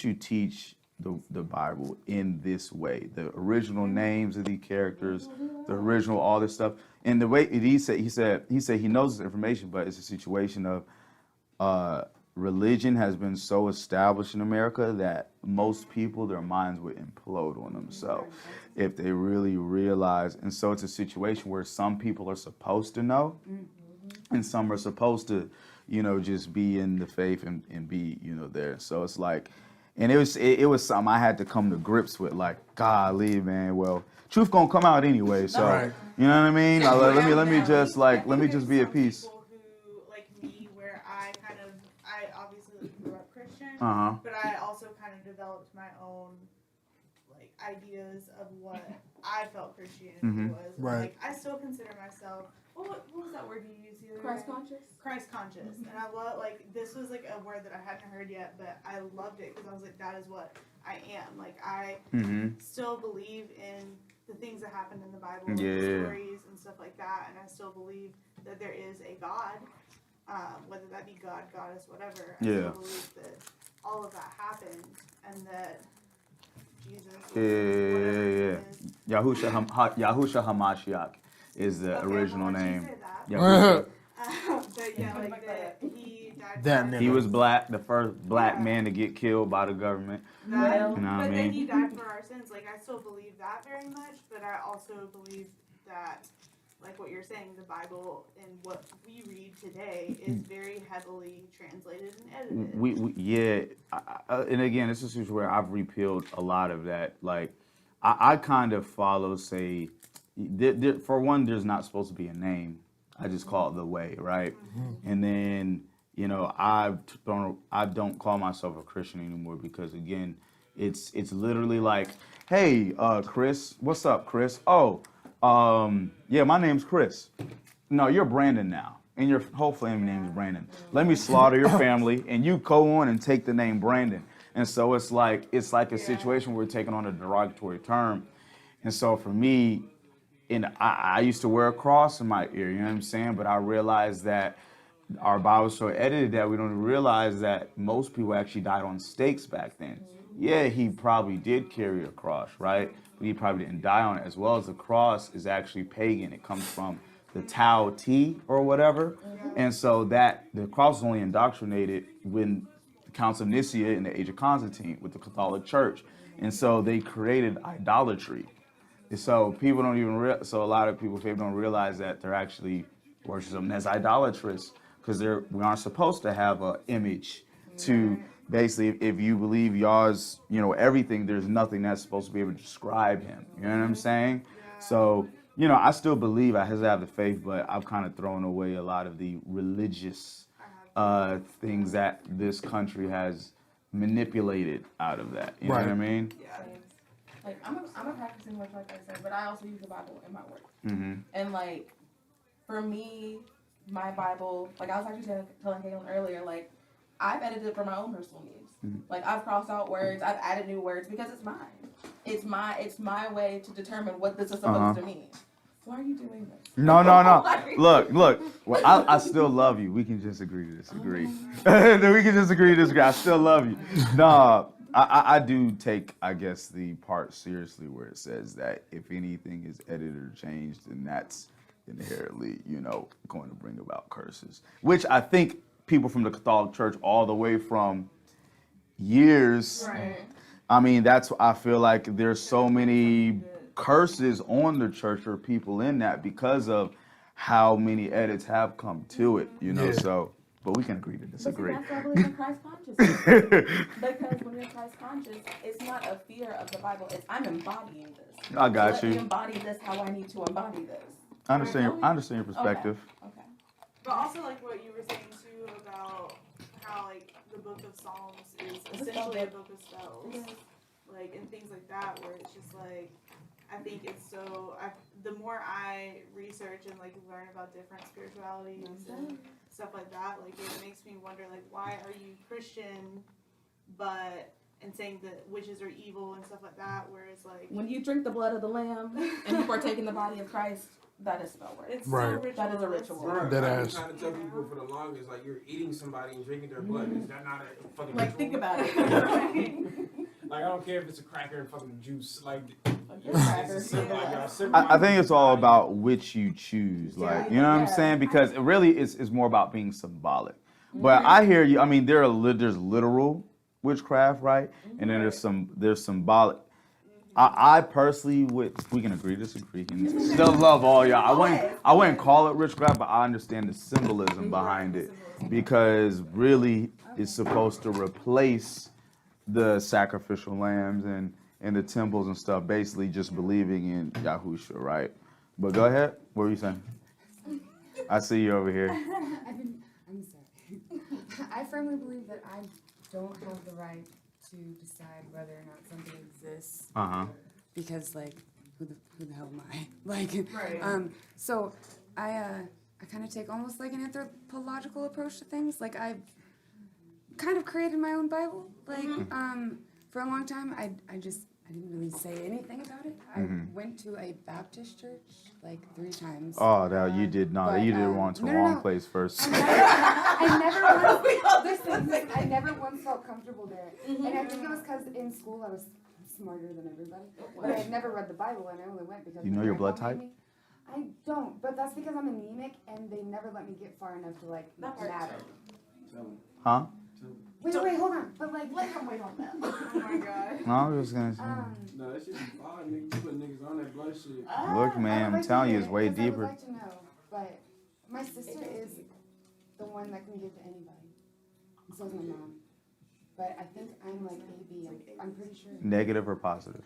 you teach the Bible in this way? The original names of these characters, the original all this stuff. And the way he said he knows this information, but it's a situation of religion has been so established in America that most people, their minds would implode on themselves if they really realize. And so it's a situation where some people are supposed to know and some are supposed to, just be in the faith and be, there. So it's like, and it was something I had to come to grips with, like, golly, man, well, truth gonna come out anyway. So, Right. you know what I mean? Let me just be at peace. People who, like me, where I obviously grew up Christian, Uh-huh. but I also kind of developed my own like ideas of what I felt Christianity was. Right. Like I still consider myself. What was that word you used the other Christ day? conscious. Christ conscious, and I love this was like a word that I hadn't heard yet, but I loved it because I was like, that is what I am. Like I still believe in the things that happened in the Bible, Yeah. the stories and stuff like that, and I still believe that there is a God, whether that be God, goddess, whatever. I still believe that all of that happened, and that Jesus, Yahusha Hamashiach is the original name. But yeah, like that he died. That for our He was sins. black, the first black man to get killed by the government. That, You know what I but then mean? he died for our sins. Like, I still believe that very much, but I also believe that, like what you're saying, the Bible and what we read today is very heavily translated and edited. And again, this is where I've repealed a lot of that. Like, I kind of follow, say, for one, there's not supposed to be a name. I just call it the way, right? And then, you know, I don't call myself a Christian anymore because, again, it's literally like, hey, Chris, what's up, Chris? Oh, yeah, my name's Chris. No, you're Brandon now, and your whole family name is Brandon. Let me slaughter your family, and you go on and take the name Brandon. And so it's like a situation where we're taking on a derogatory term. And so for me, and I used to wear a cross in my ear, you know what I'm saying? But I realized that our Bible's so edited that we don't realize that most people actually died on stakes back then. Yeah, he probably did carry a cross, right? But he probably didn't die on it, as well as the cross is actually pagan. It comes from the Tao Te or whatever. And so that the cross was only indoctrinated when the Council of Nicaea in the age of Constantine with the Catholic Church. And so they created idolatry. So people don't even so a lot of people don't realize that they're actually worshiping them as idolatrous because we aren't supposed to have an image to basically, if you believe y'all's, you know, everything, there's nothing that's supposed to be able to describe him. You know what I'm saying? So, you know, I still believe I have the faith, but I've kind of thrown away a lot of the religious things that this country has manipulated out of that. You know what I mean? Yeah. Like, I'm a practicing witch, like I said, but I also use the Bible in my work. Mm-hmm. And, like, for me, my Bible, like I was actually telling Caitlin earlier, like, I've edited it for my own personal needs. Mm-hmm. Like, I've crossed out words, I've added new words because it's mine. It's my way to determine what this is supposed to mean. Why are you doing this? No. Look. Well, I still love you. We can just agree to disagree. We can just agree to disagree. I still love you. No, I do take, I guess, the part seriously where it says that if anything is edited or changed, then that's inherently, you know, going to bring about curses. Which I think people from the Catholic Church all the way from years. Right. I mean, I feel like there's so many curses on the church or people in that because of how many edits have come to it, you know, so, but we can agree to disagree. But see, that's why I believe in Christ consciousness. Because when you're Christ conscious, it's not a fear of the Bible, it's I'm embodying this. I got Let you. me embody this how I need to embody this. I understand your perspective. Okay. But also, like what you were saying too about how like the Book of Psalms is essentially a book of spells, like and things like that, where it's just like I think it's so. The more I research and like learn about different spiritualities and stuff like that, like it makes me wonder, like why are you Christian, and saying that witches are evil and stuff like that, whereas like when you drink the blood of the Lamb and you partake in the body of Christ, that is spell work. it's Right. so ritualistic. That is a ritual. Right. Dead I've ass. been trying to tell people for the longest, like you're eating somebody and drinking their blood. Is that not a fucking Like, ritual? think about it. Like I don't care if it's a cracker and fucking juice. Like You're a cracker. it's a symbol. Like, y'all symbol I think it's all about which you choose, like, you know what I'm saying? Because it really is more about being symbolic. But I hear you. I mean, there's literal witchcraft, right? And then there's symbolic. I personally we can agree, disagree, and still love all y'all. I wouldn't call it witchcraft, but I understand the symbolism behind it because really it's supposed to replace the sacrificial lambs and the temples and stuff, basically just believing in Yahusha, right? But go ahead. What were you saying? I see you over here. I'm sorry. I firmly believe that I don't have the right to decide whether or not something exists. Because like, who the hell am I? Like, Right. So I kind of take almost like an anthropological approach to things. Like I've kind of created my own Bible. Like, for a long time, I I didn't really say anything about it. I went to a Baptist church like 3 times. Oh, no, you did not. But, You did want to no, wrong no. place first. I never once felt comfortable there. And I think it was because in school I was smarter than everybody. But I had never read the Bible, and I only went because You know my your blood grandpa type? made me. I don't, but that's because I'm anemic, and they never let me get far enough to like matter. Huh? Wait, hold on. But like, Let him wait on that. Oh my god. No, I was gonna say. No, that shit be hard, nigga. You put niggas on that blood shit. Look, man, I'm telling you, it's way I deeper. would like to know, but my sister is the one that can give to anybody. And so is my mom. But I think I'm like AB. I'm pretty sure. Negative or positive?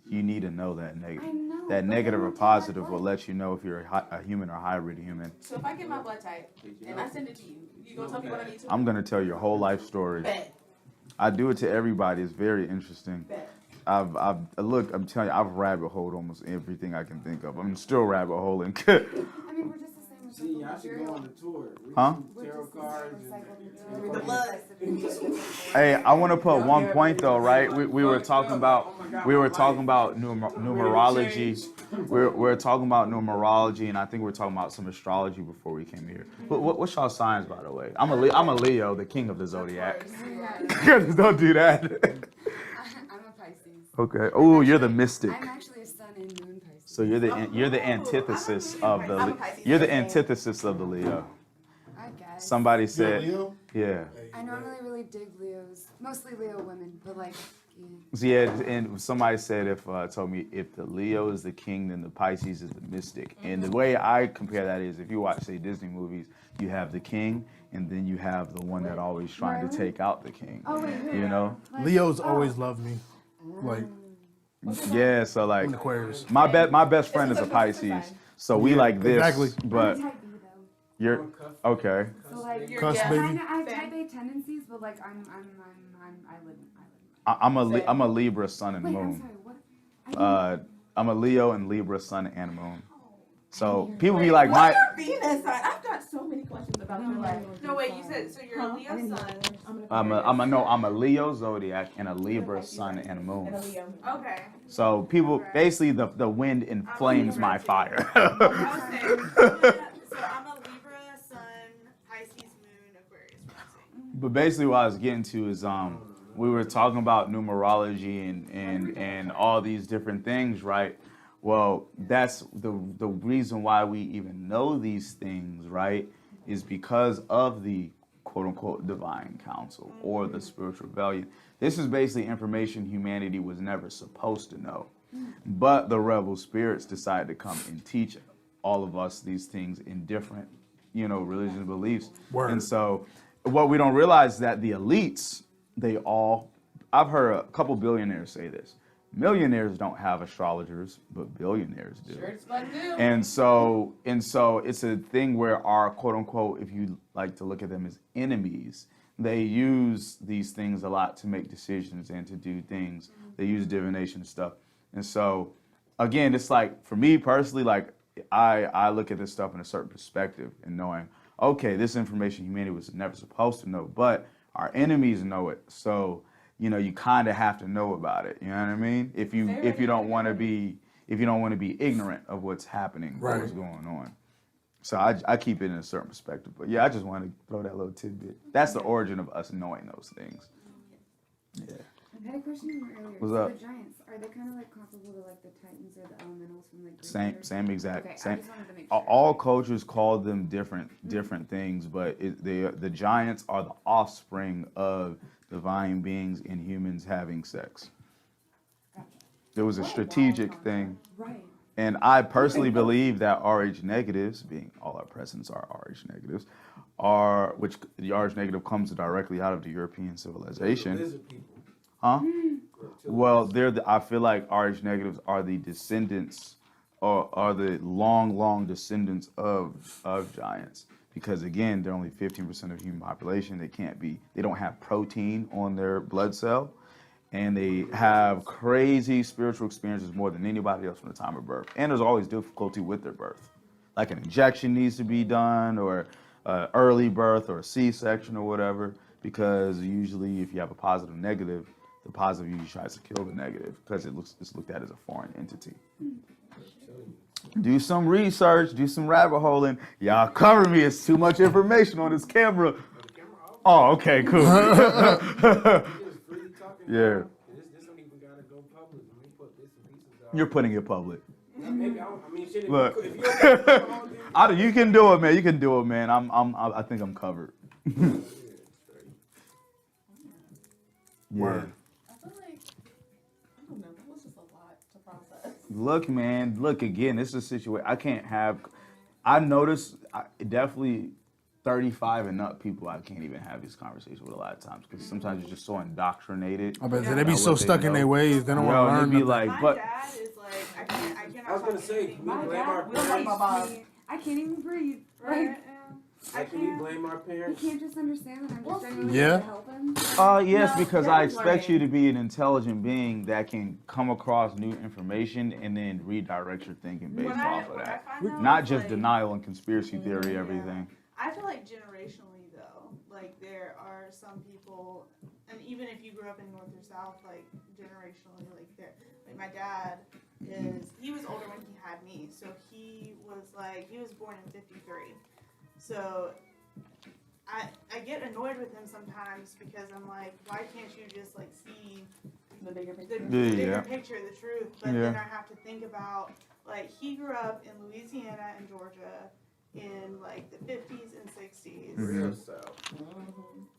You need to know that I negative. know. That but negative they or won't take my positive will blood. let you know if you're a human or hybrid human. So if I get my blood type and I send it to you, you gonna tell me what I need to? I'm gonna tell your whole life story. Bet. I do it to everybody. It's very interesting. Bet. Look, I'm telling you, I've rabbit holed almost everything I can think of. I'm still rabbit holing. I mean, we're just the same See, recycled y'all should material. go on the tour. Read Huh? some We're tarot just the cards same and recycled material. and The We're blood. just Hey, I want to put one point though, right? We were talking about numerology. We're talking about numerology, and I think we're talking about some astrology before we came here. What's y'all signs, by the way? I'm a Leo, the king of the zodiac. Don't do that. I'm a Pisces. Okay. Oh, you're the mystic. I'm actually a sun and moon Pisces. So you're the antithesis of the I'm a Pisces. you're the antithesis of the Leo. I guess. Somebody You're said, Leo? yeah. I normally really dig Leos, mostly Leo women, but like, yeah. So yeah, and somebody said told me if the Leo is the king, then the Pisces is the mystic. And the way I compare that is if you watch, say, Disney movies, you have the king, and then you have the one that always trying to take out the king. Oh wait, who? You know? Like, Leos always love me. Like, Yeah. So like, I'm an Aquarius. my best friend is a Pisces, so we like this. exactly. But I'm type B though. you're okay. So like, You're Cuss, yeah. baby. kinda, I have type A tendencies, but like, I wouldn't. I'm a Libra sun and Wait, I'm moon. sorry. What? I'm a Leo and Libra sun and moon. So people Wait, be like, what's my your Venus sign? I've got so many questions about your life. No, wait, you said, so you're a Leo sun. I'm a Leo zodiac and a Libra sun and moon. And a Leo. Okay. So people basically the wind inflames my fire. I was saying, so I'm a Libra sun, Pisces moon, Aquarius rising. But basically what I was getting to is we were talking about numerology and all these different things, right? Well, that's the reason why we even know these things, right? Is because of the quote unquote divine council or the spiritual rebellion. This is basically information humanity was never supposed to know. But the rebel spirits decided to come and teach all of us these things in different, religious beliefs. Word. And so what we don't realize is that the elites, I've heard a couple billionaires say this. Millionaires don't have astrologers, but billionaires do. Sure, it's fun to do. And so it's a thing where our quote unquote, if you like to look at them as enemies, they use these things a lot to make decisions and to do things. They use divination and stuff. And so again, it's like for me personally, like I look at this stuff in a certain perspective and knowing, okay, this information humanity was never supposed to know, but our enemies know it. So you kind of have to know about it. You know what I mean? If you don't want to be ignorant of what's happening, Right. what's going on. So I keep it in a certain perspective. But yeah, I just wanted to throw that little tidbit. That's the origin of us knowing those things. Yeah. I had a question earlier. What's so up? The giants, are they kind of like comparable to like the Titans or the elementals from like Greek Same or- same exact Okay, I same. just wanted to make A- sure. All cultures call them different things, but the giants are the offspring of divine beings and humans having sex. Gotcha. There was a strategic thing. Right. And I personally believe that RH negatives, being all our presidents are RH negatives, which the RH negative comes directly out of the European civilization. Lizard people. Huh? Well, I feel like RH negatives are the descendants, or are the long descendants of giants. Because again, they're only 15% of human population. They don't have protein on their blood cell. And they have crazy spiritual experiences more than anybody else from the time of birth. And there's always difficulty with their birth. Like an injection needs to be done, or early birth, or a C-section or whatever, because usually if you have a positive negative, the positive usually tries to kill the negative because it's looked at as a foreign entity. Do some research, do some rabbit holing. Y'all cover me. It's too much information on this camera. Oh, okay, cool. You just freely talking Yeah. now, and this don't even gotta go public. When we put bits and pieces out. You're putting it public. Maybe I mean, shit. Look. If you don't put the whole thing- You can do it, man. You can do it, man. I think I'm covered. Yeah, straight. Yeah. Word. I feel like, I don't know, that was just a lot to process. Look, man. Look again. This is a situation I can't have. I noticed definitely 35 and up people. I can't even have these conversations with a lot of times because sometimes you're just so indoctrinated. I bet Yeah. they be so stuck in their ways. They don't want to Yo, learn they be nothing. like, My but dad is like, I cannot. I was gonna say, can we My blame dad our will like my boss. parents? I can't even breathe. Right? Like, I Like, can we can't. blame our you parents? can't just understand that I'm Well, just genuinely yeah. trying to help him. yes, No, because that I was expect you learning. to be an intelligent being that can come across new information and then redirect your thinking based off of What I that. find though Not is, just like, denial and conspiracy theory, Yeah. everything. I feel like generationally though, like there are some people, and even if you grew up in North or South, like generationally, like my dad he was older when he had me, so he was born in '53, so I get annoyed with him sometimes because I'm like, why can't you just like see The bigger the picture. bigger Yeah. picture, the truth? But Yeah. then I have to think about like he grew up in Louisiana and Georgia in like the 50s and 60s. Real South.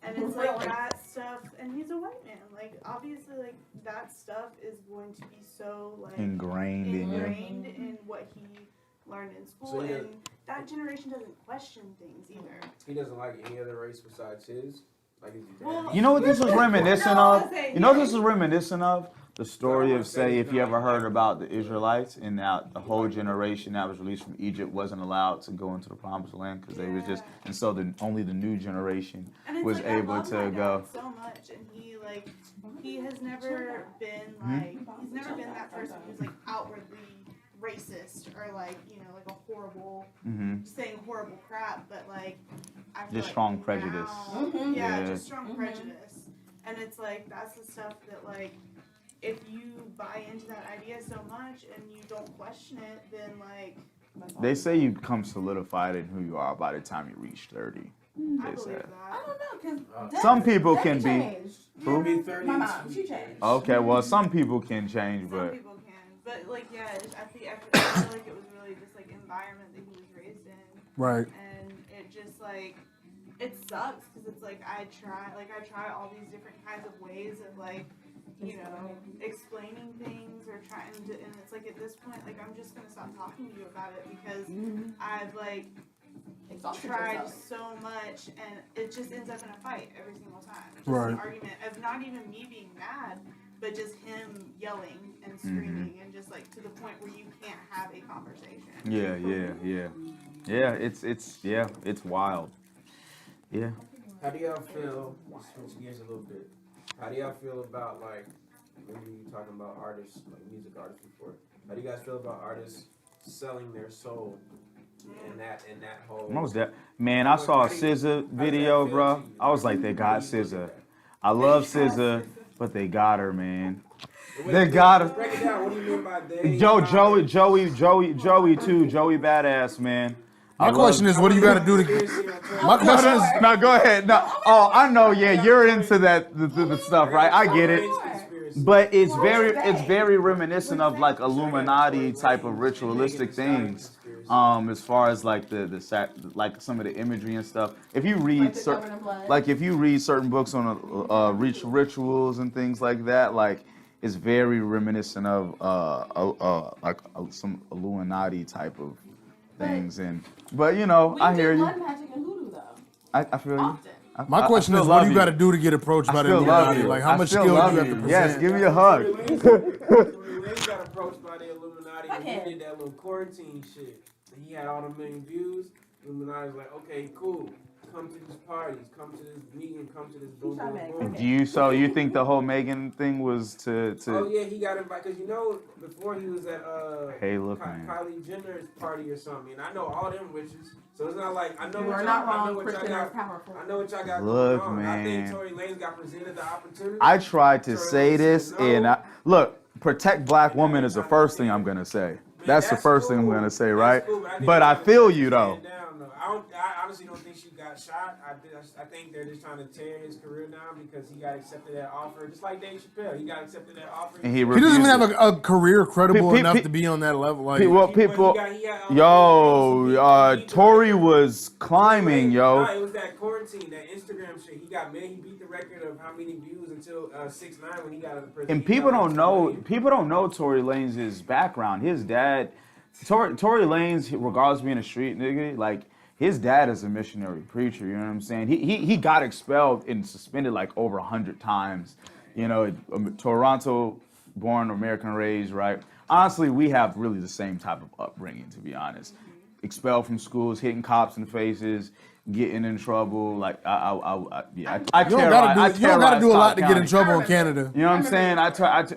And it's like that stuff, and he's a white man. Like obviously, like that stuff is going to be so like Ingrained in you. ingrained in what he learned in school, So, yeah. and that generation doesn't question things either. He doesn't like any other race besides his. Like, is he dead? Well, You know what this is reminiscent No, of? I'll say, You know what yeah. this is reminiscent of? The story of, say, if you ever heard about the Israelites and now the whole generation that was released from Egypt wasn't allowed to go into the promised land because they was just, and so only the new generation And it's was like, able I love to my go. dad so much, and he has never been like he's never been that person who's like outwardly racist or like like a horrible Hmm. saying horrible crap, but like I feel Just like strong now- prejudice. Mhm. Yeah, Yeah. just strong prejudice, and it's like that's the stuff that like if you buy into that idea so much and you don't question it, then like They say you become solidified in who you are by the time you reach 30. I They believe say. I that. don't know, because Some people can be. changed. Who? Be 30 My and mom, sweet. she changed. Okay, well, some people can change, Some but people can, but like yeah, I feel like it was really just like environment that he was raised in. Right. And it just like it sucks because it's like I try all these different kinds of ways of like explaining things or trying to, and it's like at this point like I'm just gonna stop talking to you about it because I've like Exhausted tried yourself. so much and it just ends up in a fight every single time. It's just Right. an argument of not even me being mad, but just him yelling and screaming and just like to the point where you can't have a conversation. yeah, it's wild. Yeah. How do y'all feel? Let's switch gears a little bit. How do y'all feel about like maybe you talking about artists, like music artists before? How do you guys feel about artists selling their soul in that whole? Most that man, I saw a SZA video, bro. I was like, they got SZA. I love SZA, but they got her, man. They got her. Break it down. What do you mean by they? Joey too. Joey badass, man. My question is, what do you got to do to? My question is, No, go ahead. No, oh, I know. Yeah, you're into that the stuff, right? I get it. But it's very reminiscent of like Illuminati type of ritualistic things. As far as like like some of the imagery and stuff. If you read if you read certain books on rituals and things like that, like it's very reminiscent of some Illuminati type of things. But I hear you. Blood magic and hoodoo though. I feel you. Often. my question is, what do you got to do to get approached by the still love Illuminati? you. Like, how I much still skill do you love have to present? Yes, give me a hug. Wayne got approached by the Illuminati when Okay. he did that little quarantine shit. And he had all the million views. Illuminati was like, okay, cool. come to these parties, come to this meeting, come to this boom, Shot boom, Megan. boom. Do you think the whole Megan thing was to Oh yeah, he got invited because before he was at Hey, look, man. Kylie Jenner's party or something, and I know all them witches, so it's not like I know You what are y'all, not I know wrong. what y'all Kristen is got. powerful. I know what y'all got Look, going on. I think man. Tory Lanez got presented the opportunity. I tried to Tory say Lanez this, said no. and look, protect black women is the first thing I'm gonna say. That's the first thing I'm cool. gonna say, That's right? cool, I think But they're I trying to feel tear you his though. stand down, though. I honestly don't think she got shot. I think they're just trying to tear his career down because he got accepted that offer, just like Dave Chappelle. He got accepted that offer. And he He doesn't even refused have a career credible Pe- enough pe- to be on that level. Like, People, Tory was climbing, yo. Nah, it was that quarantine, that Instagram shit. He beat the record of how many views until 6ix9ine when he got out of prison. And people don't know Tory Lanez's background. His dad, Tory Lanez, regardless of being a street nigga, like his dad is a missionary preacher. You know what I'm saying? He got expelled and suspended like over 100 times. You know, Toronto born, American raised, right? Honestly, we have really the same type of upbringing, to be honest. Expelled from schools, hitting cops in the faces, getting in trouble. Like I you don't gotta do a lot to get in trouble in Canada. You know what I'm saying?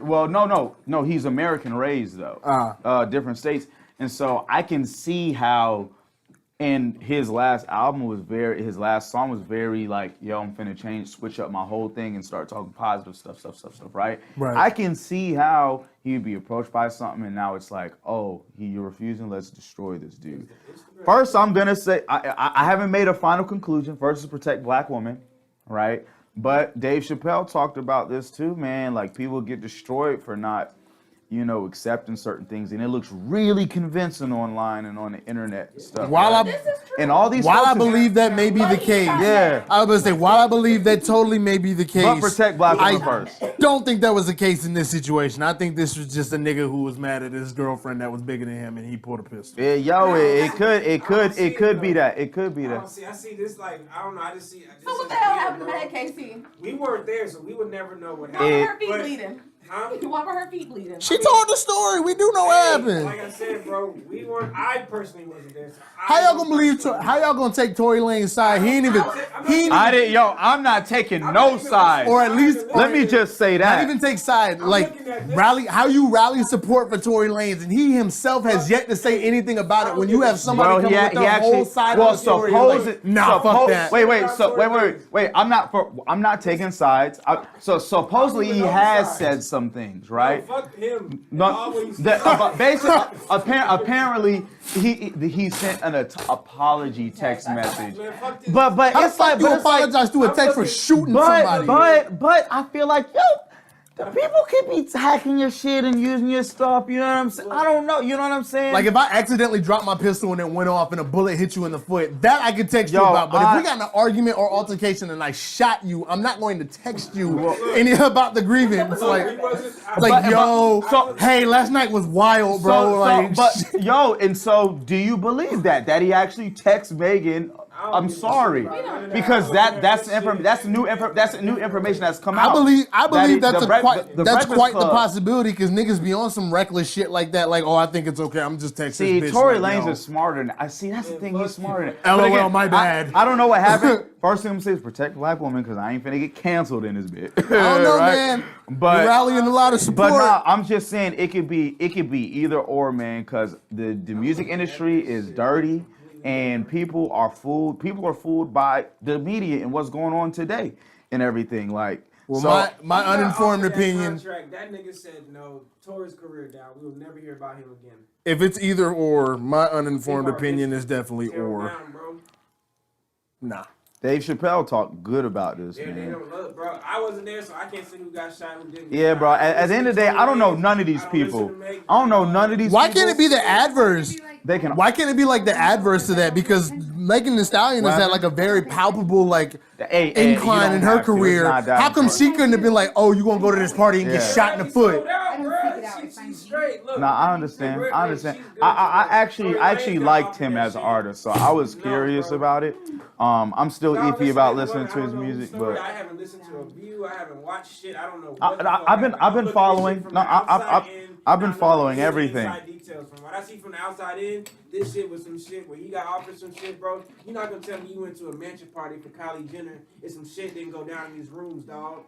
Well, no. He's American raised though. Different states, and so I can see how. And his last song was very like, yo, I'm finna switch up my whole thing and start talking positive stuff, right? Right. I can see how he'd be approached by something and now it's like, oh, you're refusing, let's destroy this dude. First, I'm gonna say, I haven't made a final conclusion. First is protect black women, right? But Dave Chappelle talked about this too, man. Like people get destroyed for not, accepting certain things, and it looks really convincing online and on the internet and stuff. And all these While I folks believe that may be the case, yeah. I was gonna say, while I believe that totally may be the case, But protect black women I first. don't think that was the case in this situation. I think this was just a nigga who was mad at his girlfriend that was bigger than him, and he pulled a pistol. Yeah, yo, it could be that. It could be that. I see this like I don't know. I just see. So what the hell happened to that, Casey? We weren't there, so we would never know what Why happened. were her feet bleeding? Huh? Why were her feet bleeding? She told the story. We do know what happened. Like I said, bro, I personally wasn't there. So How y'all gonna take Tory Lanez's side? I'm not taking no side. Or at least Let me just say that. Not even take side. Like rally support for Tory Lanez, and he himself has yet to say anything about it. When you have somebody come with the whole side of the story, fuck that. Wait. I'm not taking sides. So supposedly he has said some things, right? No, fuck him. Basically, apparently he sent an apology text message. But it's like you apologize to a text for shooting somebody. But I feel like the people could be hacking your shit and using your stuff. You know what I'm saying? I don't know. You know what I'm saying? Like if I accidentally dropped my pistol and it went off and a bullet hit you in the foot, that I could text you about. But if we got in an argument or altercation and I shot you, I'm not going to text you any about the grievance. Hey, last night was wild, bro. And so do you believe that he actually texts Megan? I'm sorry, because that's the new information that's come out. I believe that's quite the possibility, because niggas be on some reckless shit like that. Like, oh, I think it's okay. I'm just texting. See, this bitch Tory like, Lanez is smarter than I see. That's the thing. He's smarter. LOL, my bad. I don't know what happened. First thing I'm gonna say is protect black women, because I ain't finna get canceled in this bit. I don't know, right? man. But you're rallying a lot of support. But nah, I'm just saying it could be either or, man, because the music industry is dirty. And people are fooled by the media and what's going on today and everything. Like, well, so, my uninformed opinion. That nigga said no. Tory's career down. We will never hear about him again. If it's either or, my uninformed opinion is definitely or. Down, bro. Nah. Dave Chappelle talked good about this, man. They don't look, bro. I wasn't there, so I can't say who got shot, who didn't. Yeah, bro. At the end of the day, I don't know none of these people. I don't know none of these people. Why can't it be the adverse? Why can't it be like the adverse to that? Because Megan Thee Stallion has had like a very palpable incline in her career. How come she couldn't have been like, oh, you gonna go to this party and get shot in the foot? I understand. I actually liked him as an artist, so I was curious about it. I'm still iffy about listening to his music, but I haven't listened to a view. I haven't watched shit. I don't know. I've been following. No, I've been following everything. else. From what I see from the outside in, this shit was some shit where he got offered some shit, bro. You're not gonna tell me you went to a mansion party for Kylie Jenner and some shit didn't go down in these rooms, dog.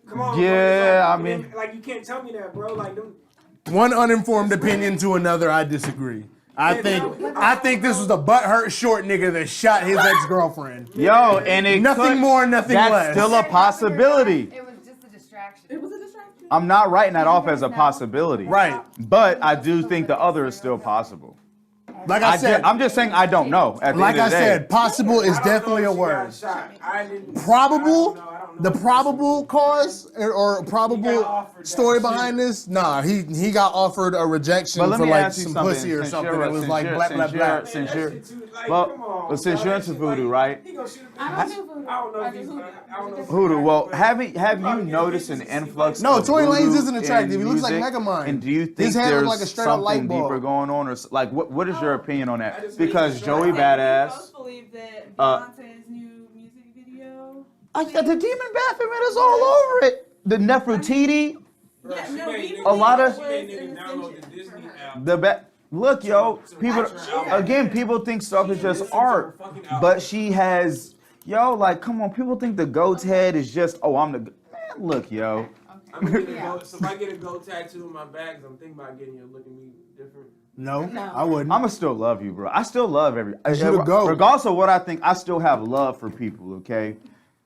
Come on, Yeah, bro. I mean, like you can't tell me that, bro. Like, them, One uninformed opinion to another, I disagree. I think this was a butthurt short nigga that shot his ex-girlfriend. yo, and it Nothing could, more, nothing that's less. still a possibility. It was just a distraction. It was a distraction. I'm not writing that off as a possibility. Right. But I do think the other is still possible. Like I said, I'm just saying I don't know. At the like end I of the day. said, possible is definitely a word. Probable, the probable cause or probable story behind this, nah, he got offered a rejection But let for me like ask you some something. pussy or Since something. you're- It was since like you're- blah blah since blah. you're- since you're- but since you're into voodoo, right? I don't do voodoo. I don't know I if do he's hoodoo. I don't know if Hoodoo. Well, but- have you noticed an influx? No, of Tory Lanez voodoo isn't attractive. in He looks like music? Megamind. And do you think His hair there's looks like a straight up light something bulb. deeper going on, or like what is your opinion on I that? just Because think Joey it's Badass. We both believe that Uh, Beyonce's new music video. The Demon Baphomet is all over it. The Nefertiti, Bro, Yeah, she no, made we niggas- a lot of- she was made an niggas download extension the Disney for her. app. the look, yo, people Yeah. again, people think stuff is just Listen to her art, fucking album. but she has, yo, like, come on, people think the goat's head is just, oh, I'm the, man, look, yo. I'm gonna get a gold, so if I get a gold tattoo in my bags, I'm thinking about getting you to look at me different. No, No. I wouldn't. I'ma still love you, bro. I still love You the goat. regardless of what I think, I still have love for people, okay?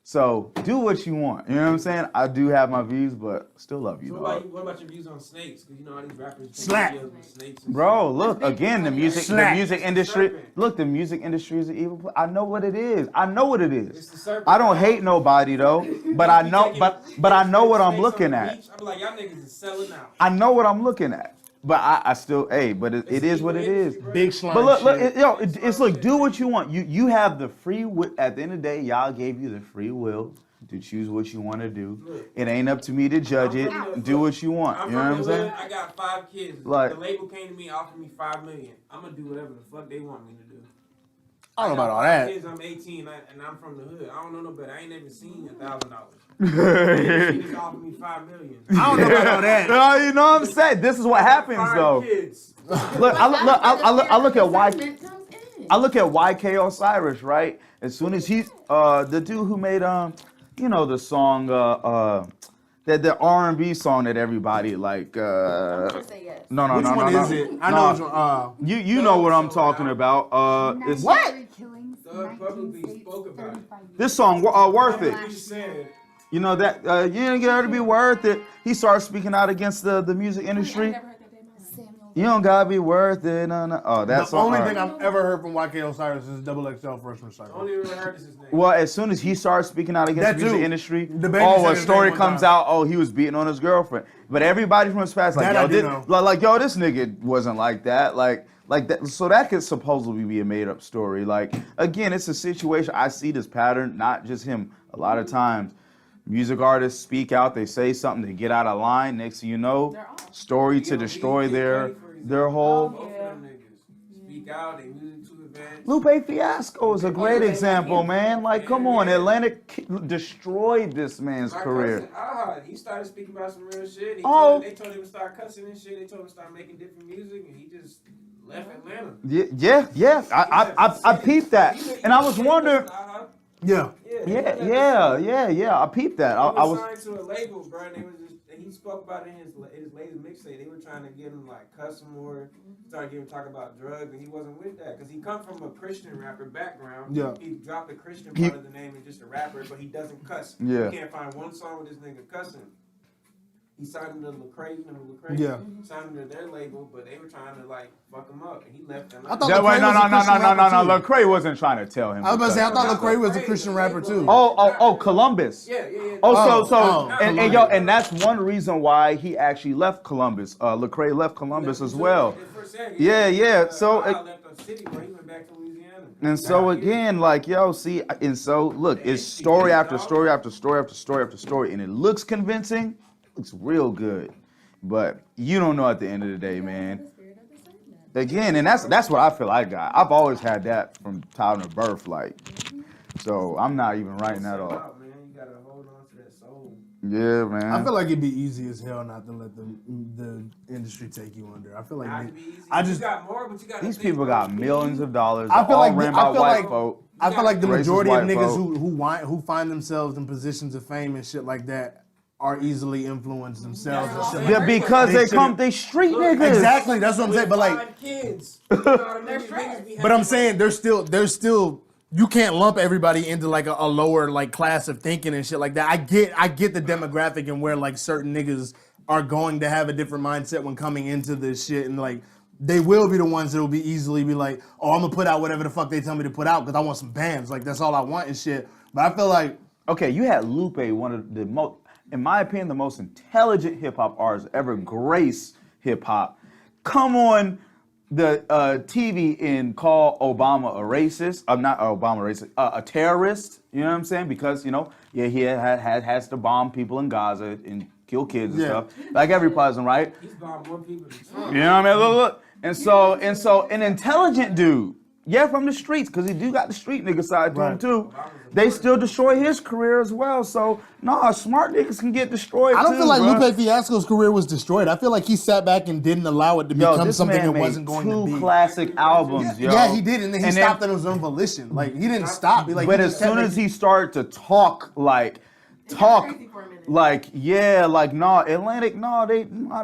So do what you want. You know what I'm saying? I do have my views, but still love you, So dog. what about your views on snakes? Because you know all these rappers take Slack. videos with snakes. And Bro, look again. The music Slack. industry. Serpent. Look, the music industry is an evil place. I know what it is. I know what it It's is. the serpent. I don't hate nobody though, but I know, but I know what I'm looking at. I'm like, y'all niggas is selling out. I know what I'm looking at. But I still, hey, but it is what it is. Big slime. But look, shit. it's look, do what you want. You have the free will. At the end of the day, y'all gave you the free will to choose what you want to do. It ain't up to me to judge it. Do what you want. I'm You know what I'm from the saying? hood. I got 5 kids. Like- the label came to me, offered me $5 million. I'm gonna do whatever the fuck they want me to do. I don't know about all got 5 that. Kids, I'm 18 and I'm from the hood. I don't know no better. I ain't never seen $1,000. I She just offered me $5 million. I don't know about all that. You know what I'm saying? This is what happens 5 though. Kids. Look, I look at why. Comes in. I look at YK Osiris, right? As soon as he, the dude who made the song, the R&B song that everybody like. I'm gonna say yes. No, Which one is it? I know which one. You know what I'm talking about. It's What? Killings, Thug 19 publicly states, spoke about it. 35 years. this song, Worth It. He said, You know that you didn't get her to be worth it. He started speaking out against the music I industry. never heard that name. Samuel. You don't gotta be worth it. No. Oh, that's The only thing I've ever heard from YK Osiris is Double XL Freshman Cycle. only ever heard this his name. Well, as soon as he started speaking out against That the music too. industry, The baby said a his story name one comes time. out. Oh, he was beating on his girlfriend. But everybody from his past, like, That I yo, do know. yo, this nigga wasn't like that. Like that. So that could supposedly be a made-up story. Like, again, it's a situation. I see this pattern, not just him. A lot of times, music artists speak out. They say something. They get out of line. Next thing you know, They're off. story to destroy their whole. Both of them niggas speak out, they music to advance. Lupe Fiasco is a great example, man. Like, come on, Atlantic destroyed this man's My career. cousin, he started speaking about some real shit. They told him to start cussing and shit. They told him to start making different music, and he just left Atlanta. Yeah. I peeped that, and I was wondering. Yeah. Yeah. I peeped that. I He was was. signed to a label, bro. And he spoke about it in his latest mixtape. They were trying to get him like cuss more, started getting him talk about drugs, and he wasn't with that because he come from a Christian rapper background. Yeah. He dropped the Christian part of the name and just a rapper, but he doesn't cuss. Yeah. You can't find one song with this nigga cussing. He signed him to Lecrae, Yeah. signed him to their label, but they were trying to like fuck him up, and he left them. I thought That way, Lecrae was a Christian rapper, too. Lecrae wasn't trying to tell him. I was about to say, I to thought cuss. Lecrae was a Christian rapper too. Oh, Columbus. Yeah. And that's one reason why he actually left Columbus. Lecrae left Columbus as well. Yeah. So, I left the city, bro. He went back to Louisiana. and so again, like, yo, see, and so look, it's story after story after story after story after story, and it looks convincing, looks real good, but you don't know at the end of the day, man. Again, and that's what I feel I got. I've always had that from time of birth, like, so I'm not even writing that off. Man, you gotta hold on to that soul. Yeah, man. I feel like it'd be easy as hell not to let the industry take you under. I feel like Not to be easy. I just you got more, but you got These people got millions of dollars. I feel all like ran I by feel white like folk. I feel like the Racist majority of white niggas folk. who find themselves in positions of fame and shit like that are easily influenced themselves and shit like Yeah, that. because they shouldn't- they street niggas. Exactly, that's what I'm saying. But like, 5 kids. You know what I mean? They're Niggas stressed. be but having I'm saying there's still you can't lump everybody into like a lower like class of thinking and shit like that. I get the demographic and where like certain niggas are going to have a different mindset when coming into this shit, and like they will be the ones that will be easily be like, oh, I'm gonna put out whatever the fuck they tell me to put out because I want some bands. Like that's all I want and shit. But I feel like Okay, you had Lupe, one of the most, in my opinion, the most intelligent hip hop artists ever grace hip hop. Come on the TV and call Obama a racist. I'm not Obama racist, a terrorist. You know what I'm saying? Because he has to bomb people in Gaza and kill kids and Yeah. stuff, like every president, right? He's bombed more people than Trump. You know what I mean? Look. And so, an intelligent dude, yeah, from the streets, because he do got the street nigga side to him Right. too. They still destroy his career as well. So, smart niggas can get destroyed I don't too, feel like bruh. Lupe Fiasco's career was destroyed. I feel like he sat back and didn't allow it to Yo, become this something man it made wasn't going to two be. classic albums, yo. Yeah, he did, and then he And stopped on his own volition. Like he didn't stop. Like, but he as just kept soon as making- he started to talk, Crazy for a minute. Atlantic,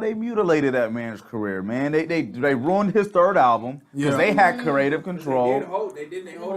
they mutilated that man's career, man. They ruined his third album because Yeah. they had creative They control. hold it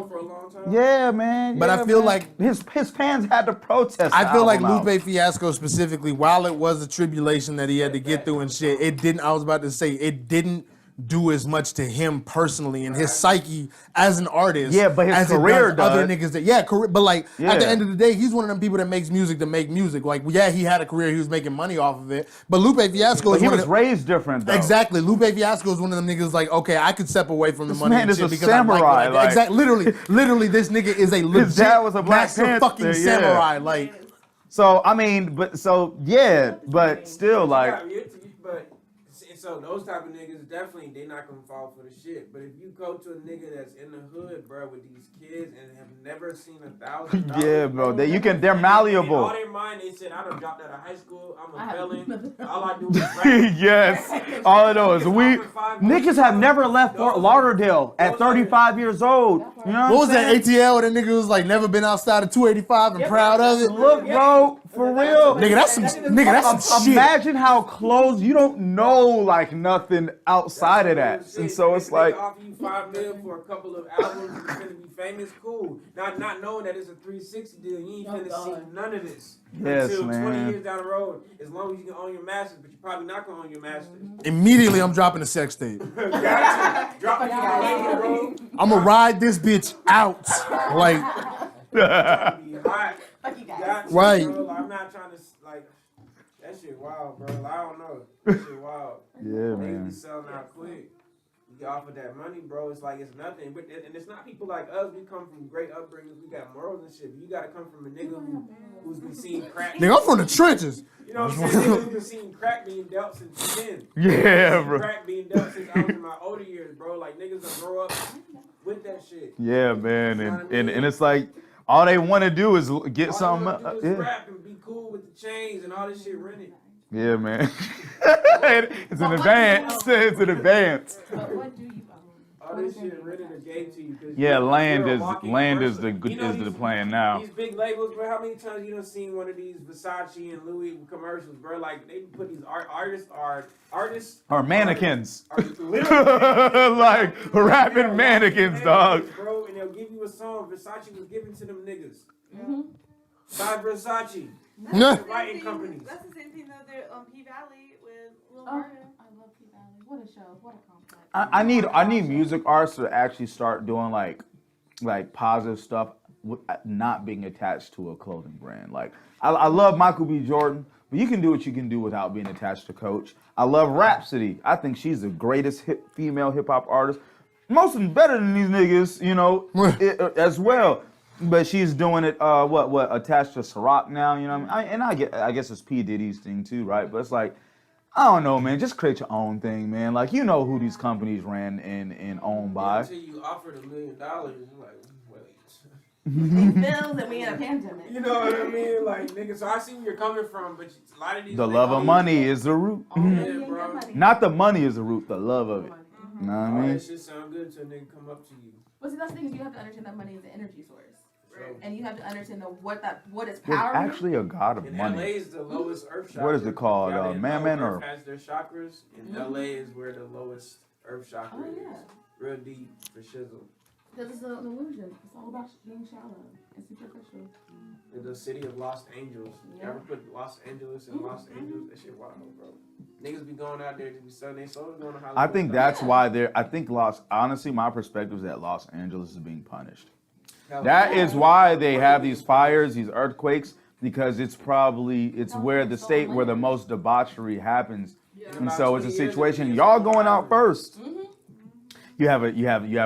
for a long time. Yeah, man. But yeah, I feel man. like- his fans had to protest. I the feel like album out. Lupe Fiasco specifically, while it was a tribulation that he had to get through and shit, it didn't. I was about to say it didn't do as much to him personally and his psyche as an artist. Yeah, but his as it career does other does. niggas that career. But like at Yeah. the end of the day, he's one of them people that makes music to make music. Like yeah, he had a career, he was making money off of it. But Lupe Fiasco But is he one was of the, raised different, though. Exactly. Lupe Fiasco is one of them niggas like, okay, I could step away from the This money man and is shit a because I like what I samurai, do. like- Exactly. Literally, this nigga is a legit dad was a Black master Panther, fucking yeah. samurai. Like, So but still, like, So those type of niggas definitely they not gonna fall for the shit. But if you go to a nigga that's in the hood, bro, with these kids and have never seen $1,000, yeah, bro, they're in all malleable. their mind, they said, I done dropped out of high school. I'm a felon. All I do is rap. Yes, all I know is niggas have never left Fort Lauderdale at 35 years old. You know what was I'm that ATL? That nigga was like never been outside of 285 and proud of it. Look, bro, for real. Nigga, that's some shit. Imagine how close you don't know like nothing outside of that, and so it's like. They offer you $5 million for a couple of albums and you're gonna be famous, cool. Not knowing that it's a 360 deal, you ain't finna see none of this Yes, until man. 20 years down the road. As long as you can own your masters, but you're probably not gonna own your masters. Immediately, I'm dropping a sex tape. Got you. Drop it on the road. I'm gonna ride this bitch out. Like, Be hot. Fuck you guys. Got you, Right. bro. Like, I'm not trying to like. That shit wild, bro. Like, I don't know. That shit wild. Yeah, Niggas man. be selling out quick. You get offered that money, bro. It's like it's nothing. But and it's not people like us. We come from great upbringings. We got morals and shit. But you gotta come from a nigga who's been seeing crack. nigga, I'm from the trenches. You know what I'm saying? Niggas who's been seeing crack being dealt since 10. Yeah, bro. Crack being dealt since I was in my older years, bro. Like niggas that grow up with that shit. Yeah, man, and it's like all they want to do is get All something. I wanna do is Yeah. rap and be cool with the chains and all this shit rented. Yeah, man. It's an advance. It's an advance. But what do you own? All this shit rented or gave to you. 'Cause Yeah, you're land a is walking land is commercial. the You know is the these- plan now. These big labels, bro. How many times you done seen one of these Versace and Louis commercials, bro? Like they put these artists Or mannequins. are literally Like rapping mannequins, dog. bro. And they'll give you a song. Versace was given to them niggas Mm-hmm. by Versace. Yeah. The writing companies. That's the same thing though. They're on P Valley with Lil Oh, Martin. I love P Valley. What a show. What a complex. I need music artists to actually start doing like positive stuff, not being attached to a clothing brand. Like I love Michael B. Jordan, but you can do what you can do without being attached to Coach. I love Rhapsody. I think she's the greatest female hip hop artist. Most of them better than these niggas, you know, as well. But she's doing it, attached to Ciroc now, you know what I mean? I guess it's P. Diddy's thing too, right? But it's like, I don't know, man. Just create your own thing, man. Like, you know who these companies ran and owned by. Until you offered $1 million, you're like, wait. bills and we in a pandemic. You know what I mean? Like, nigga, so I see where you're coming from, but a lot of these The niggas love of always- money is the root. All money ain't Yeah, good bro. money. Not the money is the root, the love of it. You know what I All mean? that shit sound good until a nigga come up to you. But see, that's the thing is you have to understand that money is an energy source. Right. And you have to understand what its There's power is. actually a god of In money. LA is the lowest earth chakra. What is it called? Y'all didn't know Mammon Earth or- has their chakras. In LA is where the lowest earth chakra Oh, yeah. is. Real deep for shizzle. Because it's an illusion. It's all about being shallow and superficial. In the city of Los Angeles. You Yeah. ever put Los Angeles in Los Angeles? That shit wild, bro. Niggas be going out there to be selling their souls, going to Hollywood. I think that's why honestly, my perspective is that Los Angeles is being punished. Hell That yeah. is why they have these fires, these earthquakes, because it's where the state where the most debauchery happens. Yeah. And About so it's a 20 years, situation, it'll be y'all its own going out island. first. Mm-hmm. You have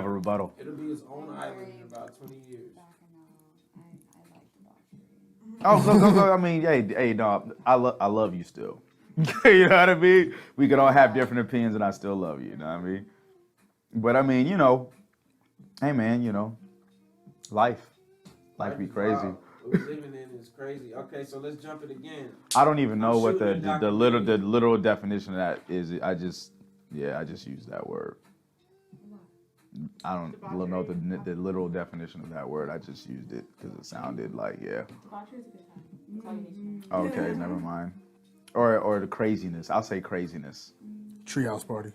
a rebuttal. It'll be its own island in about 20 years. I like the Oh, go. I mean, hey, no, I love you still. You know what I mean? We could all have different opinions, and I still love you. You know what I mean? But I mean, hey man, life be is crazy. wild. What we're living in is crazy. Okay, so let's jump it again. I don't even know I'm what shooting a the literal definition of that is. I just use that word. I don't know the literal definition of that word. I just used it because it sounded like Debauchery is a good time. That's all you need to know. Okay, never mind. Or the craziness. I'll say craziness. Treehouse party.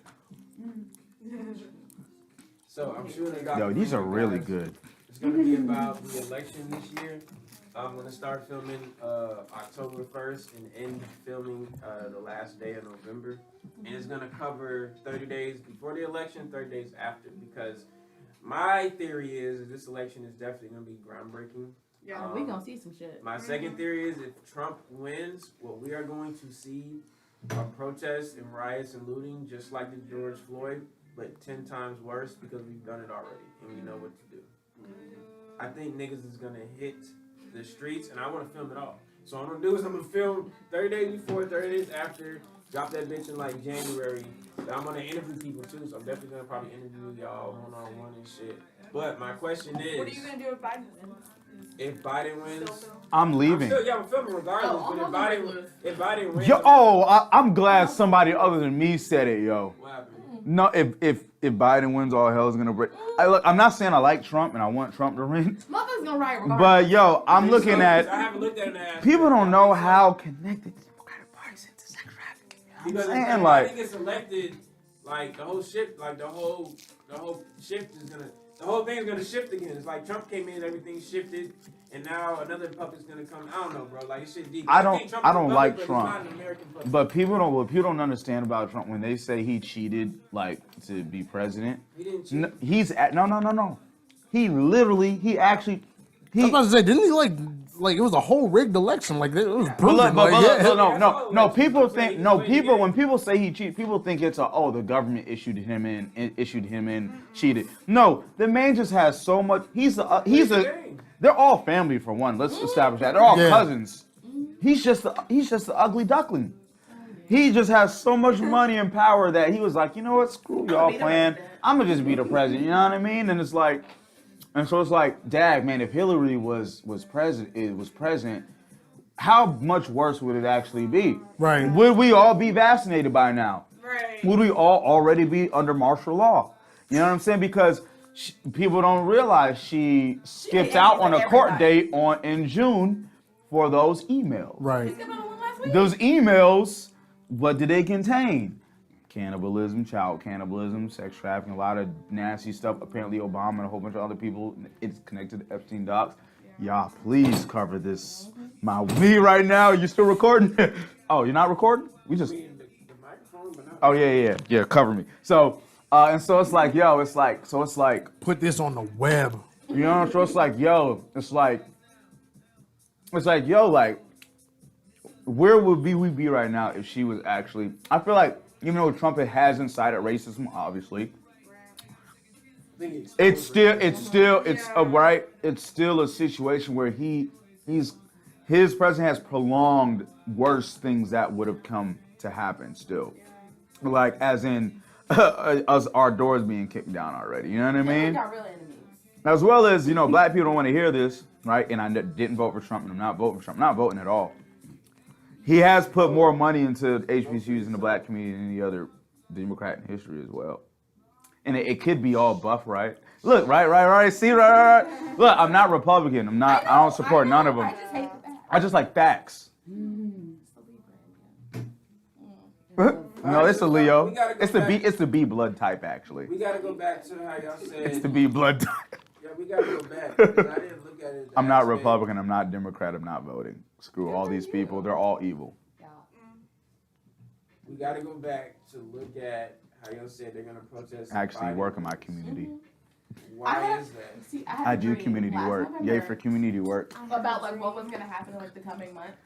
So I'm shooting a Yo, documentary. these are really guys. good. It's gonna be about the election this year. I'm gonna start filming October 1st and end filming the last day of November. And it's gonna cover 30 days before the election, 30 days after. Because my theory is this election is definitely gonna be groundbreaking. Yeah. We gonna see some shit. My second theory is if Trump wins, what we are going to see are protests and riots and looting just like the George Floyd, but 10 times worse because we've done it already and we know what to do. I think niggas is gonna hit the streets and I wanna film it all. So what I'm gonna do is I'm gonna film 30 days before, 30 days after, drop that bitch in like January. But I'm gonna interview people too, so I'm definitely gonna probably interview y'all one-on-one and shit. But my question is, What are you gonna do if Biden wins? if Biden wins, Still film? I'm leaving. I'm filming regardless. Oh, but if Biden wins, I'm glad somebody other than me said it, yo. what happened? No, if Biden wins, all hell is gonna break. I'm not saying I like Trump and I want Trump to win, Motherfuckers gonna riot regardless. but yo, I'm looking I at haven't looked at it. people don't know how connected the Democratic Party's into sex trafficking. You know Because what I'm if saying? Biden Like, gets elected, like the whole shift, like the whole shift is gonna, the whole thing is gonna shift again. It's like Trump came in, everything shifted, and now another puppet's gonna come. I don't know, bro. Like it's shit deep. I think Trump don't is a puppet, like but he's Trump. not an American puppet. but what people don't understand about Trump when they say he cheated, like to be president. He didn't cheat. No, no. He actually. I was about to say, didn't he like it was a whole rigged election? Like it was But proven. look, but like, look, yeah. no. People think when people say he cheated, people think it's the government issued him in cheated. No, the man just has so much. They're all family for one. Let's establish that they're all Yeah. cousins. He's just the ugly duckling. He just has so much money and power that he was like, you know what, screw y'all be the plan. president. I'm gonna just be the president. You know what I mean? And so it's like, dag, man, if Hillary was president, how much worse would it actually be? Right. Would we all be vaccinated by now? Right. Would we all already be under martial law? You know what I'm saying? Because people don't realize she skipped out on a court date in June for those emails. Right. Skip on one last week. Those emails, what did they contain? Cannibalism, child cannibalism, sex trafficking, a lot of nasty stuff. Apparently Obama and a whole bunch of other people, it's connected to Epstein docs. Y'all, please cover this. Me right now, you still recording? Oh, you're not recording? We just, The microphone, but not. oh yeah, cover me. So, and so it's like, yo, it's like, Put this on the web. you know, so it's like, yo, where would we be right now if she was actually, I feel like, even though Trump has incited racism, obviously, it's still a situation where his president has prolonged worse things that would have come to happen still. Like, as in, our doors being kicked down already, you know what I We mean? got real enemies. As well as, black people don't want to hear this, right? And I didn't vote for Trump, and I'm not voting for Trump. I'm not voting at all. He has put more money into HBCUs in the black community than any other Democrat in history as well. And it could be all buff, right? Look, right. See, right. Look, I'm not Republican. I don't support none of them. I just hate the facts. I just like facts. No, it's the Leo. It's the B blood type, actually. We gotta go back to how y'all said. It's the B blood type. Yeah, we gotta go back because I didn't look at it. I'm not Republican. I'm not Democrat. I'm not voting. Screw all these people. They're all evil. We gotta go back to look at how y'all said they're gonna protest. Actually work in my community. Why is that? See, I do community work. Yay for community work. About like what was gonna happen in like the coming months,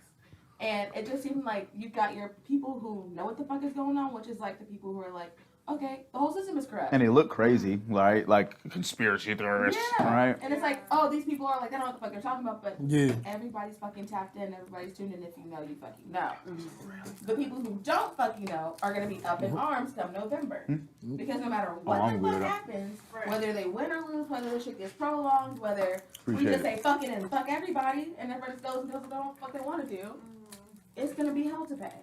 and it just seemed like you've got your people who know what the fuck is going on, which is like the people who are like, okay, the whole system is corrupt. And they look crazy, right? Like conspiracy theorists, right? And it's like, oh, these people are like, I don't know what the fuck they're talking about, but Yeah. everybody's fucking tapped in, everybody's tuned in. If you know, you fucking know. The people who don't fucking know are gonna be up in arms come November, because no matter what the fuck happens, whether they win or lose, whether the shit gets prolonged, whether we just say fuck it and fuck everybody, and everybody just goes and does what the fuck they want to do, it's gonna be hell to pay,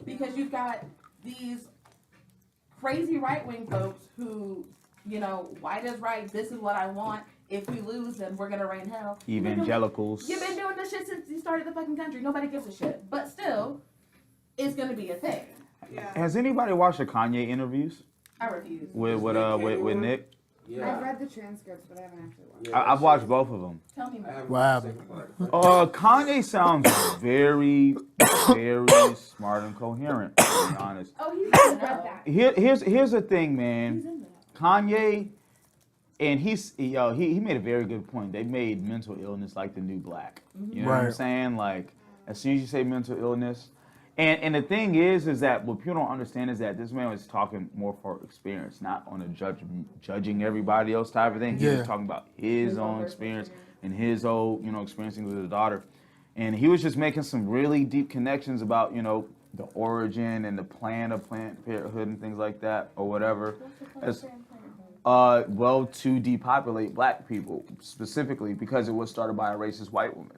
because you've got these crazy right-wing folks who, white is right, this is what I want, if we lose then we're gonna rain hell. Evangelicals. You've been doing this shit since you started the fucking country, nobody gives a shit, but still, it's gonna be a thing. Yeah. Has anybody watched the Kanye interviews I refuse. with Nick? Yeah. I've read the transcripts, but I haven't actually watched. Yeah, I've watched both of them. Tell me more. Wow. Kanye sounds very, very smart and coherent, to be honest. Oh, he's I've in read that. that. Here's the thing, He's man. in that. Kanye, and he made a very good point. They made mental illness like the new black. You know what I'm Right. saying? Like, as soon as you say mental illness, and the thing is that what people don't understand is that this man was talking more for experience, not on a judging everybody else type of thing. He Yeah. was talking about his own experience and his own, experiencing with his daughter. And he was just making some really deep connections about, the origin and the plan of Planned Parenthood and things like that, or whatever. As, to depopulate black people, specifically because it was started by a racist white woman.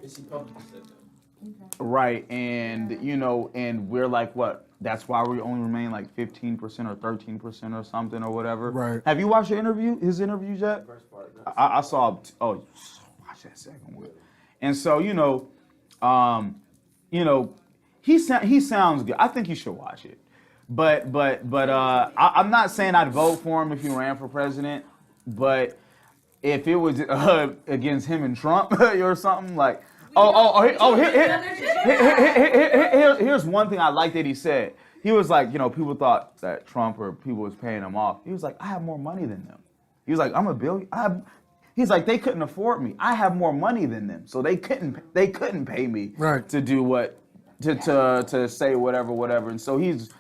She publicly said that. Right, and and we're like, what? That's why we only remain like 15% or 13% or something or whatever. Right. Have you watched his interviews yet? First part. I saw. Watch that second one. And so he sounds good. I think you should watch it. But I'm not saying I'd vote for him if he ran for president. But if it was against him and Trump or something like. Here's one thing I like that he said. He was like, people thought that Trump or people was paying him off. He was like, I have more money than them. He was like, I'm a billion. He's like, they couldn't afford me. I have more money than them, so they couldn't pay me to do what to say whatever. And so he's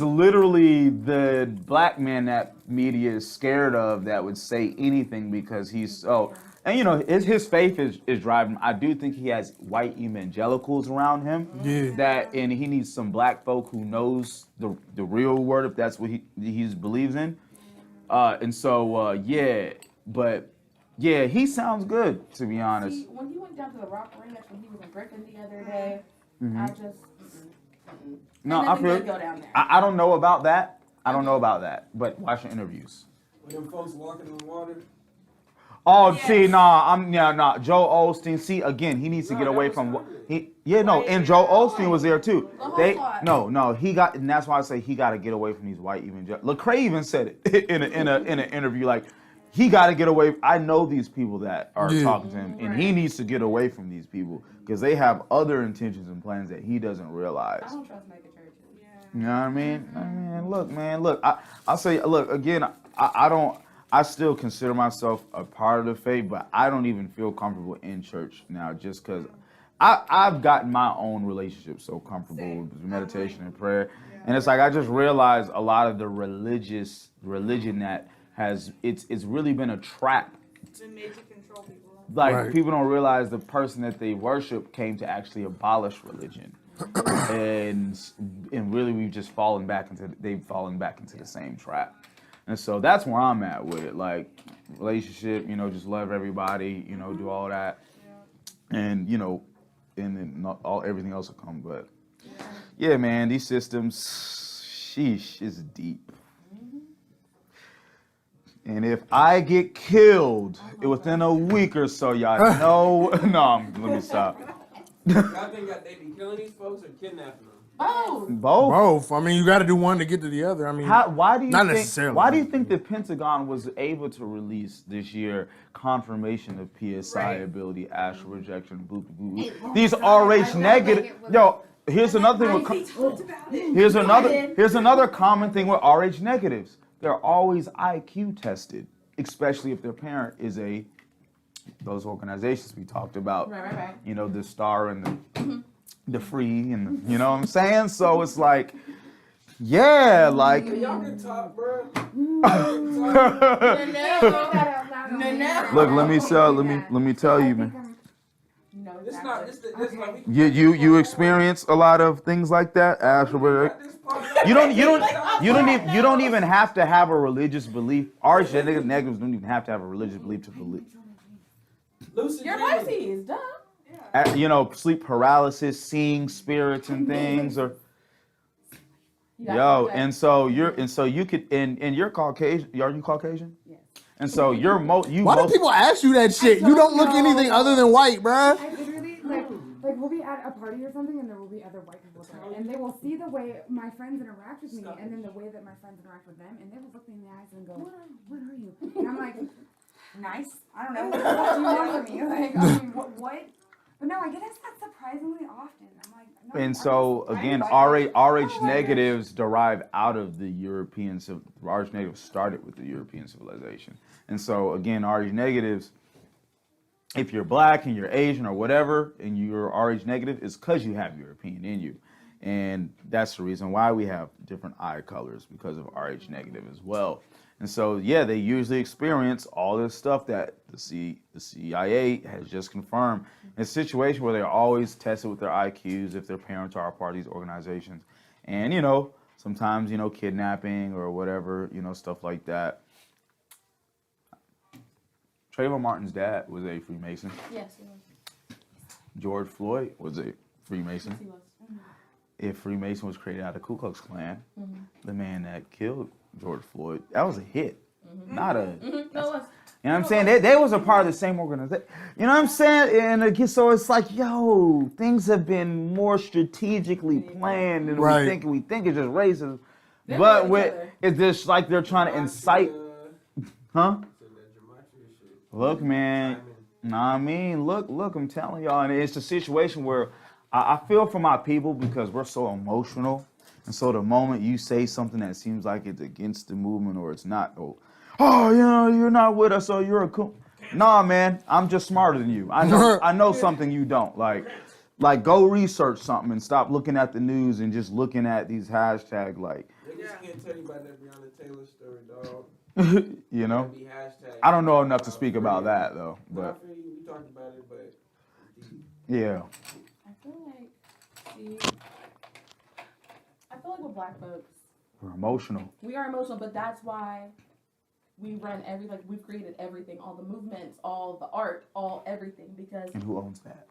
literally the black man that media is scared of that would say anything because he's so. And his faith is driving. I do think he has white evangelicals around him. Yeah. And he needs some black folk who knows the real word if that's what he believes in. He sounds good, to be honest. See, when he went down to the Rock Ring, that's when he was in Brooklyn the other day. I just No, and I then we feel. did go down there. I don't know about that. But watch the interviews. When them folks walking in the water. Oh, Yes. see, Joe Osteen. See, again, he needs to No, get that away was from Kanye. and Joe Osteen was there too. The whole lot. He got, and that's why I say he got to get away from these white evangelicals. Lecrae even said it in an interview, like he got to get away. I know these people that are talking to him, and he needs to get away from these people because they have other intentions and plans that he doesn't realize. I don't trust mega churches. You know what I mean? Look, I'll say, look, again, I still consider myself a part of the faith, but I don't even feel comfortable in church now just because I've gotten my own relationship so comfortable with meditation and prayer. And it's like I just realized a lot of the religion that it's really been a trap. It's been made to control people. Like people don't realize the person that they worship came to actually abolish religion. and really they've fallen back into the same trap. And so that's where I'm at with it. Like, relationship, just love everybody, do all that. And, and then everything else will come. But, yeah, man, these systems, sheesh, is deep. And if I get killed within a week or so, y'all know. No, let me stop. Y'all think that they be killing these folks or kidnapping them? Oh. Both. Both. I mean, you got to do one to get to the other. I mean, Why do you not think? necessarily. Why do you think the Pentagon was able to release this year confirmation of PSI ability, astral rejection, boo boo boo? These RH negative. Yo, here's another thing. Here's another common thing with RH negatives. They're always IQ tested, especially if their parent is those organizations we talked about. Right. The STAR and the Free and you know what I'm saying? So it's like, yeah, like. Y'all can talk, bro. Look, let me tell you, man. It's not. This like You experience a lot of things like that, Astral. You don't even have to have a religious belief. RH negatives don't even have to have a religious belief to believe. You're Pisces, duh. Sleep paralysis, seeing spirits and things, or and so you could, and you're Caucasian. Are you Caucasian? Yes. And so Why do people ask you that shit? You don't look anything other than white, bruh. I literally, like we'll be at a party or something and there will be other white people there. And they will see the way my friends interact with me and then the way that my friends interact with them. And they will look me in the eyes and go, what are you? And I'm like, nice. I don't know. What do you want from me? Like, I mean, what? But no, I get asked that surprisingly often. I'm like, no, And so again, RH negatives derive out of the European. RH negatives started with the European civilization, and so again, RH negatives. If you're black and you're Asian or whatever, and you're RH negative, it's because you have European in you, and that's the reason why we have different eye colors because of RH negative as well. And so, yeah, they usually experience all this stuff that the CIA has just confirmed. In a situation where they're always tested with their IQs if their parents are a part of these organizations. And, sometimes, kidnapping or whatever, stuff like that. Trayvon Martin's dad was a Freemason. Yes, he was. George Floyd was a Freemason. Yes, he was. If Freemason was created out of Ku Klux Klan, the man that killed George Floyd, that was a hit, not a. No, it was. You know what I'm saying? They was a part of the same organization. You know what I'm saying? And again, so it's like, yo, things have been more strategically planned than we think. We think it's just racism, but it's just like they're trying to incite. Huh? Look, man. Look, I'm telling y'all, and it's a situation where I feel for my people because we're so emotional. And so the moment you say something that seems like it's against the movement or it's not, you're not with us, or you're a cool. Nah, man, I'm just smarter than you. I know something you don't. Like go research something and stop looking at the news and just looking at these hashtags like. Niggas can't tell you about that Breonna Taylor story, dog. I don't know enough to speak about that though, but. We talked about it, but. Yeah. I feel like with black folks, we're emotional. We are emotional, but that's why we run we've created everything, all the movements, all the art, all everything, because. And who owns that?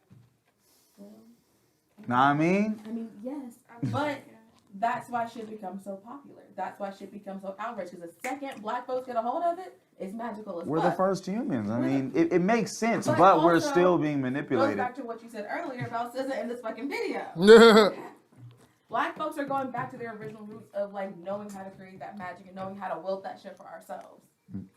Well, know what I mean? I mean, yes, but that's why shit becomes so popular. That's why shit becomes so outraged, because the second black folks get a hold of it, it's magical as We're fuck. the first humans. I mean, it makes sense, but we're still being manipulated. Goes back to what you said earlier about SZA in this fucking video. Black folks are going back to their original roots of knowing how to create that magic and knowing how to wield that shit for ourselves,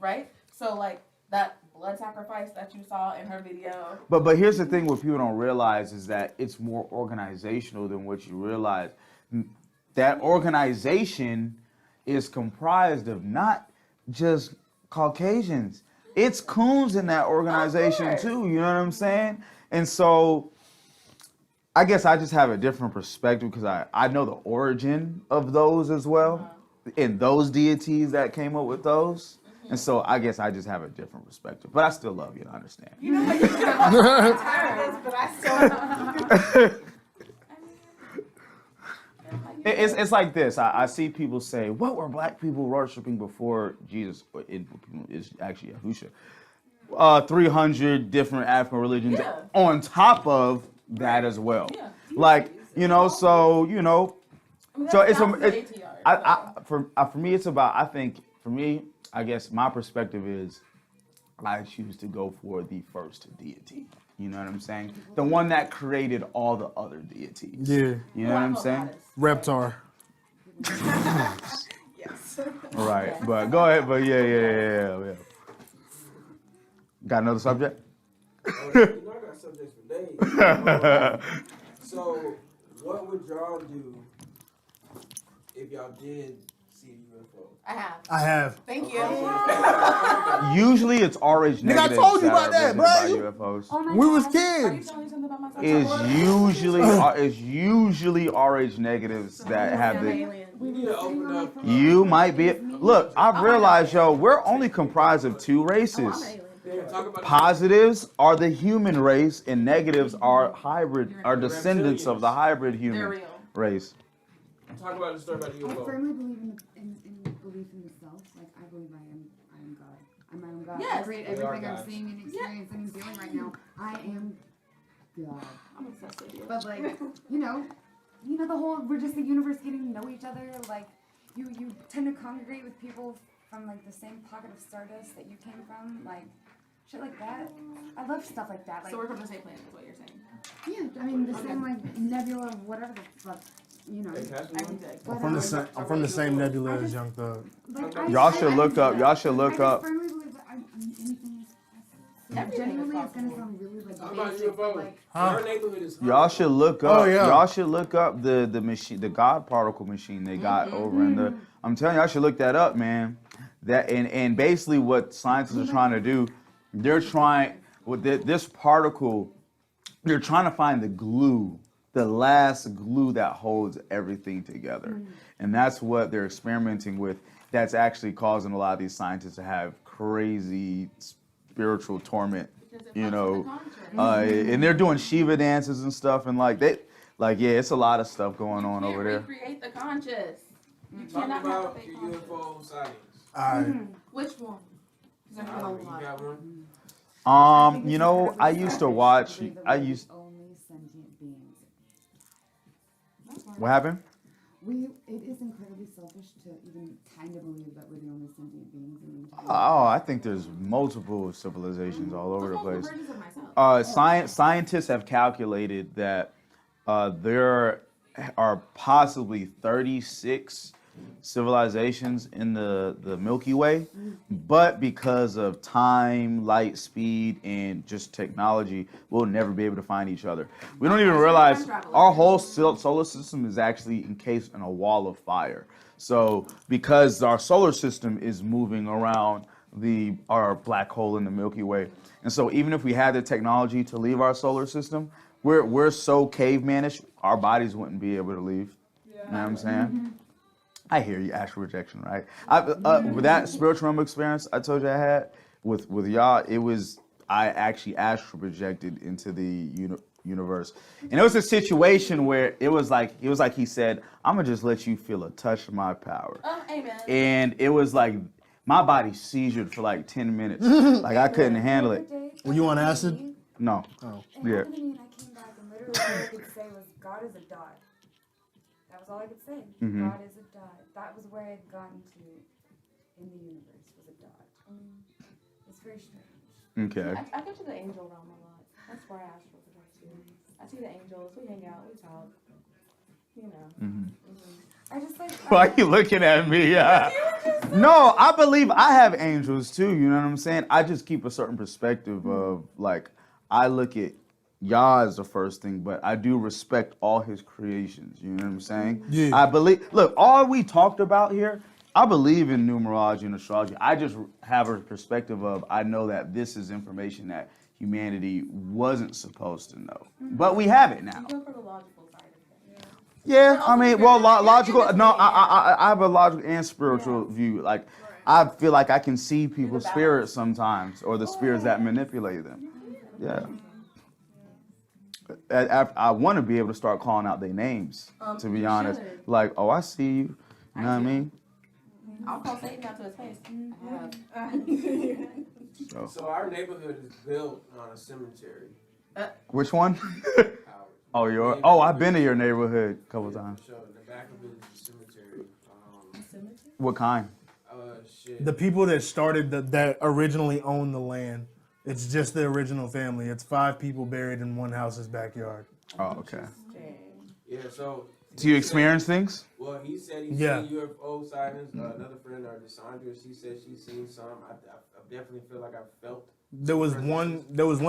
right? So that blood sacrifice that you saw in her video. But here's the thing: what people don't realize is that it's more organizational than what you realize. That organization is comprised of not just Caucasians. It's coons in that organization too, you know what I'm saying? And so I guess I just have a different perspective because I know the origin of those as well, and those deities that came up with those. And so I guess I just have a different perspective. But I still love you, I understand. You know what? I'm tired of this, but I still It's like this. I see people say, what were black people worshiping before Jesus? It's actually Yahusha. 300 different African religions on top of that as well. Yeah. Like, so, I mean, so that's it's ATR, for me, it's about, I think, for me, I guess my perspective is I choose to go for the first deity. You know what I'm saying? The one that created all the other deities. Yeah. You know what I'm saying? Reptar. Yes. Right. But go ahead. But yeah. Got another subject? Oh, you know I got subjects for days. So, what would y'all do if y'all did see a UFO? I have. Thank you. Usually it's RH Nigga, I negatives told you that about are that, visited bro. by UFOs. Oh my We was gosh. Are you kids. telling me something about myself? It's usually RH negatives that have the. We need to open up. You might be. Look, I've realized, we're only comprised of two races. Yeah, talk about Positives are the human race, and negatives are descendants of the hybrid They're human real. race. Talk about the story about the I UFO. firmly believe in belief in the self. Like I believe I am God. I'm my own God. Yes. I create We are everything I'm gods. seeing and experiencing and feeling right now. I am God. I'm obsessed with you. But like, you know the whole we're just the universe getting to know each other. Like you tend to congregate with people from like the same pocket of stardust that you came from. Like shit like that. I love stuff like that. Like So we're from the same planet, is what you're saying. yeah, I mean the same like nebula, whatever the fuck. Hey, pass me one. Everything. But, I'm from the same nebula as Young Thug. Like, Y'all should look up. Y'all should I look just up. firmly believe that anything is possible. Everything is Genuinely, it's gonna possible. sound really like Talk about basic, but UFO. like Our neighborhood is. Y'all should look up. Oh, yeah. Y'all should look up the machine, the God particle machine they got over in the. I'm telling you, I should look that up, man. That and basically what scientists are trying to do, they're trying with this particle, they're trying to find the glue, the last glue that holds everything together, and that's what they're experimenting with. That's actually causing a lot of these scientists to have crazy spiritual torment. Because it You fucks know, with the conscience. and they're doing Shiva dances and stuff, and it's a lot of stuff going on over there. Recreate the conscious. You Talk cannot have a about fake your conscious. UFO sightings. Alright. Which one? 'Cause I know a You lot. got one? I think it's I incredibly used to selfish watch. believe that I we're the used. only sentient beings. What happened? It is incredibly selfish to even kind of believe that we're the only sentient beings in the entire Oh, I think there's multiple civilizations all over the Multiple place. versions of myself. Scientists have calculated that there are possibly 36 civilizations in the Milky Way, but because of time, light speed, and just technology, we'll never be able to find each other. We don't even realize our whole solar system is actually encased in a wall of fire. So because our solar system is moving around our black hole in the Milky Way, and so even if we had the technology to leave our solar system, we're so cavemanish, our bodies wouldn't be able to leave. You know what I'm saying? I hear you, astral projection, right? With that spiritual realm experience I told you I had with y'all, I actually astral projected into the universe, and it was a situation where it was like he said, "I'm gonna just let you feel a touch of my power," Amen. and it was like my body seizured for like 10 minutes, like I couldn't handle it. Were you on acid? No, Oh. It Yeah. happened to me and I came back and literally all I could say was, God is a dot. That was all I could say. Mhm. God is a dot. That was where I had gotten to in the universe, was a dot. It's very strange. okay. I go to the angel realm a lot. That's where I astral project too. I see the angels. We hang out. We talk. You know. I just like. Why are you looking at me? No, I believe I have angels too. You know what I'm saying? I just keep a certain perspective of like I look at Yah as the first thing, but I do respect all his creations. You know what I'm saying? Yeah. I believe. Look, all we talked about here, I believe in numerology and astrology. I just have a perspective of I know that this is information that humanity wasn't supposed to know, but we have it now. You go for the logical side of things. Yeah, I mean, well, logical. No, I have a logical and spiritual view. Like, I feel like I can see people's spirits sometimes, or the spirits that manipulate them. Yeah. I want to be able to start calling out their names. To be you honest, should. like, oh, I see you. You know what I do. mean? I'll call Satan out to his face. I have. So our neighborhood is built on a cemetery. Which one? Howard. Oh, your. Yeah, Oh, I've been to your neighborhood a couple Yeah, times. for sure. In the back of it is a cemetery. What kind? Shit. The people that started that originally owned the land. It's just the original family. It's 5 people buried in one house's backyard. Oh, okay. Yeah, so. Do you experience things? Well, he said he's Yeah. seen UFO sightings. Another friend, Desandra, she said she's seen some. I definitely feel like I felt. There was one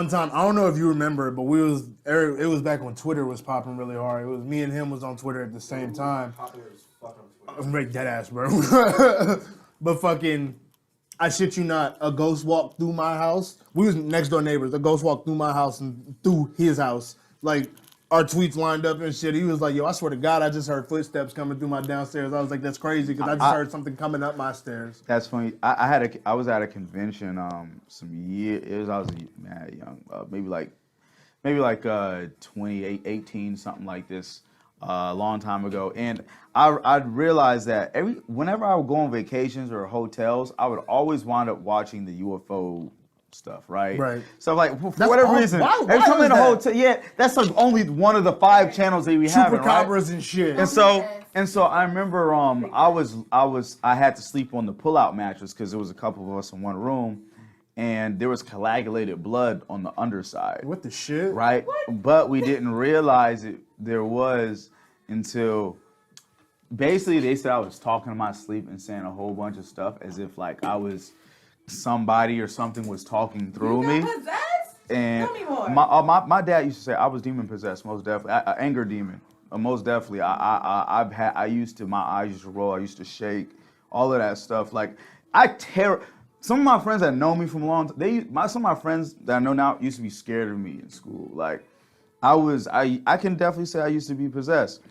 time, I don't know if you remember it, but it was back when Twitter was popping really hard. It was me and him was on Twitter at the same time. Popular as fuck on Twitter. I'm right dead ass, bro. But fucking, I shit you not, a ghost walked through my house. We was next door neighbors. A ghost walked through my house and through his house. Like, our tweets lined up and shit. He was like, yo, I swear to God, I just heard footsteps coming through my downstairs. I was like, that's crazy, because I just heard something coming up my stairs. That's funny. I was at a convention some years. I was mad young, maybe like 28, 18, something like this, a long time ago. And I realized that whenever I would go on vacations or hotels, I would always wind up watching the UFO stuff, right? Right. So like for That's whatever all- reason, why every time is in a that? hotel, yeah, that's like only one of the 5 channels that we have, right? Chupacabras and shit. And so I remember I had to sleep on the pull-out mattress because there was a couple of us in one room, and there was coagulated blood on the underside. What the shit? Right? But we didn't realize there was until basically they said I was talking in my sleep and saying a whole bunch of stuff as if like I was somebody or something was talking through me. Possessed? And Tell me more. my dad used to say I was demon possessed, most definitely, anger demon, most definitely. I used to, my eyes used to roll, I used to shake, all of that stuff. Like some of my friends that know me from a long time, some of my friends that I know now used to be scared of me in school. Like I can definitely say I used to be possessed,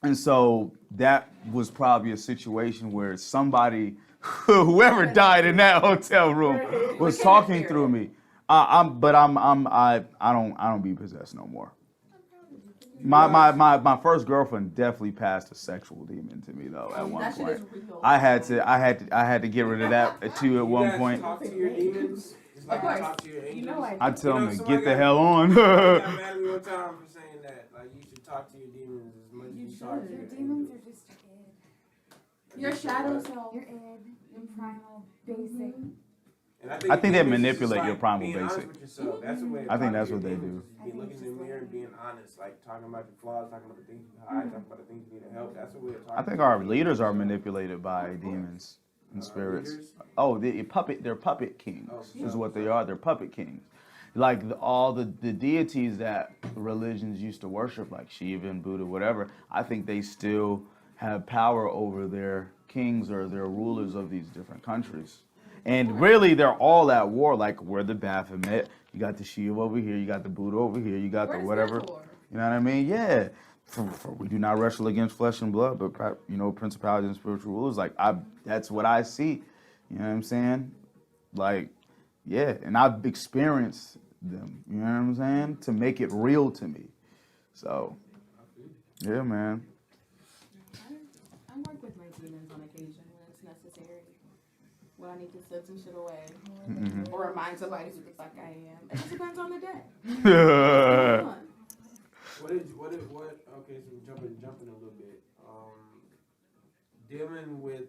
and so that was probably a situation where somebody, whoever died in that hotel room, was talking through me. I don't be possessed no more. My first girlfriend definitely passed a sexual demon to me though at one That shit point. is real. I had to get rid of that too at one point. Talk to your demons. It's like Of course. you talk to your angels. You know I I tell them to somebody get the got- hell on. somebody got mad at me one time for saying that. Like you should talk to your demons as much as you talk to Your your demons angels. are just your id. Your shadow self. Your id, your primal, basic. And I think they demons is manipulate just your primal being honest basic. with yourself. That's the way. I think talking that's to what your they demons do. is be looking in the mirror and being honest, like talking about your flaws, talking about the things you hide, talking about the things you need help. That's the way of talking. I think to our your leaders are demons. manipulated by demons and spirits. Leaders? Oh, they're puppet kings Oh, is what they are. They're puppet kings. Like all the deities that religions used to worship, like Shiva and Buddha, whatever, I think they still have power over their kings or their rulers of these different countries. And really, they're all at war. Like where the Baphomet, you got the Shiva over here, you got the Buddha over here, you got the whatever. You know what I mean? Yeah. For we do not wrestle against flesh and blood, but principalities and spiritual rulers. Like that's what I see. You know what I'm saying? Like, yeah, and I've experienced them. You know what I'm saying? To make it real to me. So, yeah, man. I work with my demons on occasion when it's necessary. When I need to send some shit away. Mm-hmm. Or remind somebody who the fuck I am. It just depends on the day. Okay, so we're jumping a little bit. Dealing with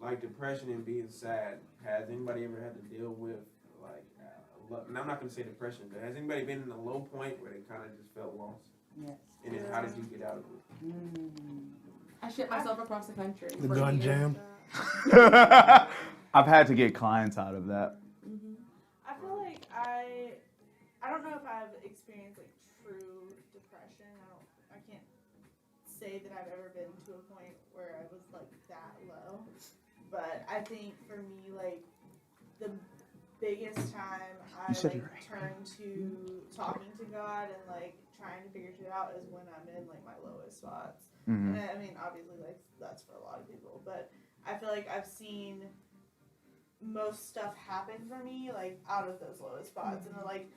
like depression and being sad. Has anybody ever had to deal with like? And I'm not gonna say depression, but has anybody been in a low point where they kind of just felt lost? Yes. And then how did you get out of it? I shit myself across the country. The for gun years. jam. I've had to get clients out of that. I feel like I don't know if I've experienced like true depression. I can't say that I've ever been to a point where I was like that low. But I think for me, like the biggest time I turn to talking to God and like trying to figure shit out is when I'm in like my lowest spots. Mm-hmm. And I mean, obviously, like that's for a lot of people, but I feel like I've seen most stuff happen for me like out of those lowest spots, and like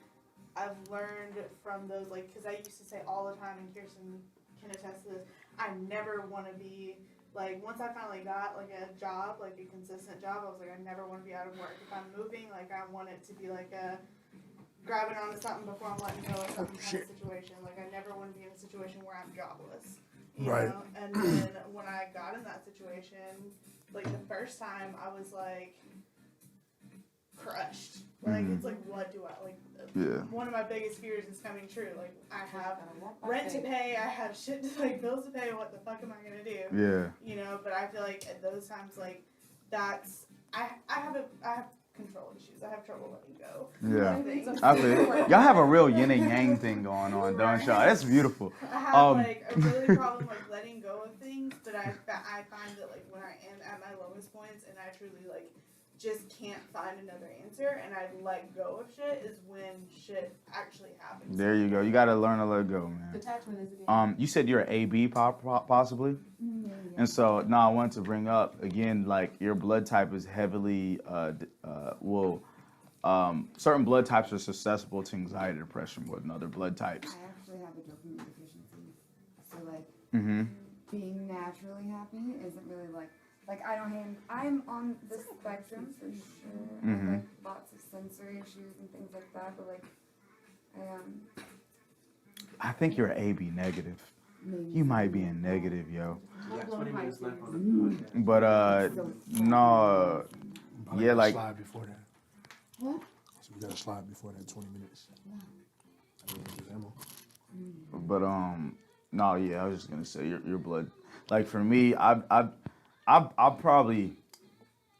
I've learned from those, like, because I used to say all the time, and Kirsten can attest to this, I never want to be, like, once I finally got, like, a job, like, a consistent job, I was like, I never want to be out of work. If I'm moving, like, I want it to be, like, a grabbing onto something before I'm letting go of something kind of situation. Like, I never want to be in a situation where I'm jobless. You Right. know? And then when I got in that situation, like, the first time, I was, like, crushed. Like, it's like, what do I, like, Yeah. one of my biggest fears is coming true. Like, I have rent to pay, I have shit to, like, bills to pay, what the fuck am I gonna do? Yeah. You know, but I feel like at those times, like, that's, I have control issues. I have trouble letting go. Yeah. of things. I feel y'all have a real yin and yang thing going on, don't y'all? That's beautiful. I have, like, a really problem, like, letting go of things, but I find that, like, when I am at my lowest points and I truly, like, just can't find another answer and I let go of shit is when shit actually happens. There you go. You got to learn to let go, man. Detachment is again. You said you're an AB possibly? Yeah. And so, no, I wanted to bring up, again, like, your blood type is heavily, certain blood types are susceptible to anxiety, depression more than other blood types. I actually have a dopamine deficiency. So, like, Mm-hmm. being naturally happy isn't really like I'm on the spectrum for sure. I have, like, lots of sensory issues and things like that, but, like, I think you're an AB negative. You might be in negative, yo. We got 20 minutes left on the podcast. But, no, Probably yeah, gotta like, slide before that. What? So we gotta slide before that 20 minutes. I mean, there's ammo. but, no, yeah, I was just gonna say your blood, like, for me, I've probably,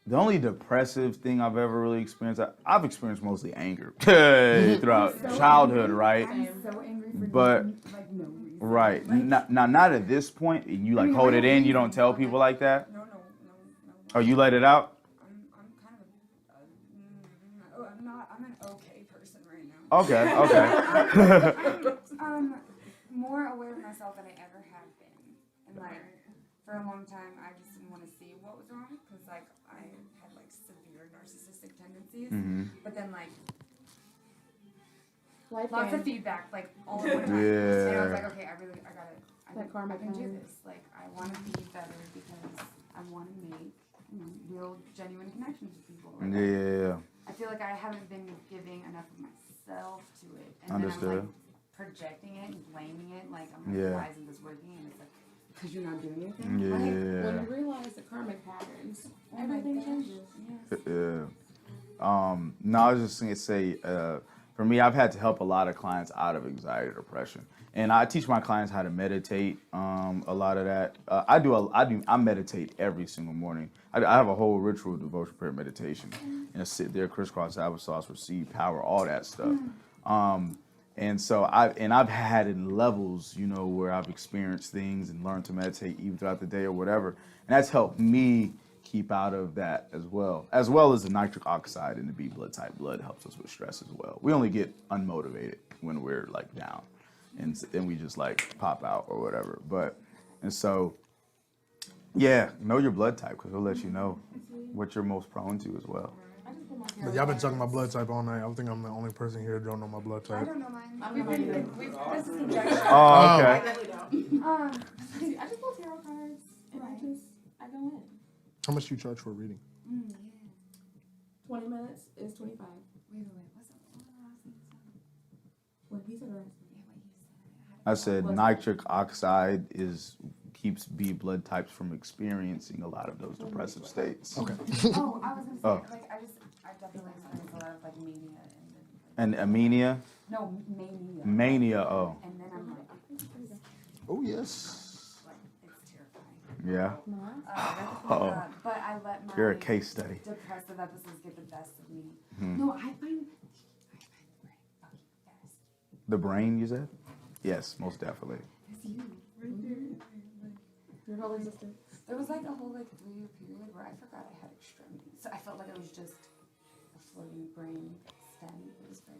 the only depressive thing I've ever really experienced, I've experienced mostly anger throughout childhood, right? I'm so angry for But- no reason. Right. Like, Not at this point, and you, like, I hold have it in, you don't reasons, tell but, people like, like that? No. Oh, you let it out? I'm kind of I'm an okay person right now. Okay. I'm more aware of myself than I ever have been. And, like, for a long time, I just didn't want to see what was wrong because, like, I had, like, severe narcissistic tendencies. But then, like, lots of feedback, like, all at one time. Yeah. And I was like, okay, I can do time. this. Like, I want to be better because I want to make real, genuine connections with people. Like, Yeah. I feel like I haven't been giving enough of myself to it. And Understood. then I'm, like, projecting it and blaming it. Like, I'm like, Yeah. why isn't this working? And it's like, because you're not doing anything. When Yeah. you realize the karmic patterns, Oh my everything gosh. changes. Yes. Yeah. No, I was just gonna say, for me, I've had to help a lot of clients out of anxiety or depression, and I teach my clients how to meditate. A lot of that, I meditate every single morning. I have a whole ritual, devotion, prayer, meditation, and I sit there, crisscross applesauce, receive power, all that stuff. And so I've had in levels, you know, where I've experienced things and learned to meditate even throughout the day or whatever, and that's helped me keep out of that as well as the nitric oxide in the B blood type. Blood helps us with stress as well. We only get unmotivated when we're, like, down, and then we just, like, pop out or whatever. And so, yeah, know your blood type because it'll let you know what you're most prone to as well. But y'all been talking about blood type all night. I think I'm the only person here that don't know my blood I type. don't know mine. This is injection. Oh, okay. I definitely don't. See, I just pull tarot cards and I go in. How much do you charge for a reading? Yeah. 20 minutes is 25. Wait, what's the last thing you said? What he said, right? Yeah, what you said. I said nitric oxide keeps B blood types from experiencing a lot of those depressive states. Okay. Oh, I was gonna say, Oh. like, I definitely experienced a lot of, like, mania And anemia, no, mania. mania. Oh, And then I'm like, Oh, yes. it's terrifying. yeah. Uh, but I let my You're a case study. depressive episodes get the best of me. Hmm. No, I find the brain fucking best. The brain, you said? Yes, most definitely. It's you. Your whole existence. There was, like, a whole, like, 3-year period where I forgot I had extremities. So I felt like it was just a floating brain stem. It was very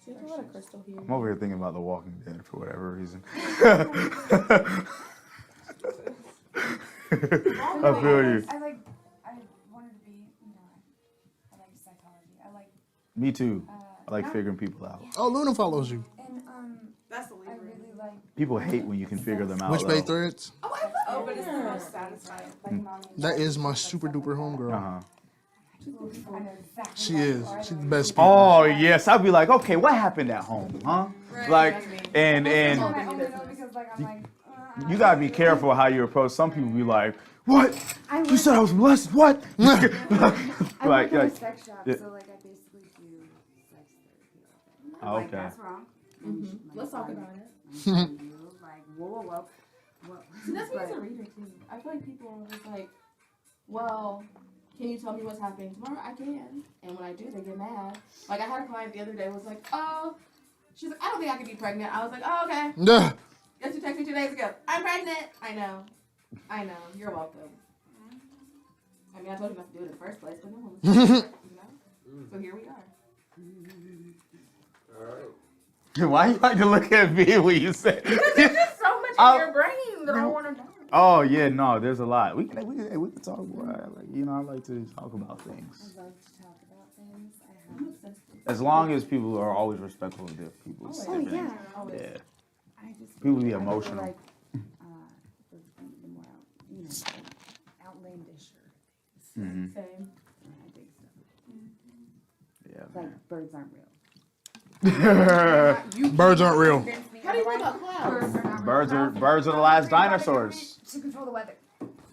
See, there's a lot of crystal here. I'm over here thinking about The Walking Dead for whatever reason. I feel you. I wanted to be, I like psychology. I like Me too. I like figuring people out. Oh, Luna follows you. And That's the I Libra. really like. People hate when you can figure them out. Which Bay though. Threads? Oh, I love Oh, but it's the her. most satisfying. Like mommy and That daddy is my and super stuff duper like homegirl. Uh-huh. that. I know exactly She what is. you are. She's the best. Oh yes, I'd be like, okay, what happened at home, huh? Right, Like, that's me. and I only know business. because like I'm like. you gotta be careful how you approach. Some people be like, what? I You work, said I was molested? What? I like, work in a like, sex shop, yeah. so like I basically do sex therapy. Oh, Like okay. that's wrong. Let's talk about it. Like whoa. What? See, that's me as a But- reader too. I feel like people are just like, well, can you tell me what's happening tomorrow? I can. And when I do, they get mad. Like I had a client the other day was like, oh, she's like, I don't think I can be pregnant. I was like, oh, okay. Yeah. Guess you texted me 2 days ago. I'm pregnant. I know. You're welcome. I mean, I told you not to do it in the first place, but no one was you know? So here we are. All right. Why you like to look at me when you say? There's just so much I'll- in your brain that I want to know. Oh yeah, no, there's a lot. We can talk about. Like, I like to talk about things. I love to talk about things. I have. As long as people are always respectful of their people's. Oh different- yeah. Yeah. I just People be I really emotional. like the more outlandisher. Hmm. Same. I dig stuff. Yeah. Like birds aren't real. Birds aren't real. How do you feel about clouds? Birds are not real. Birds are the last dinosaurs. To control the weather.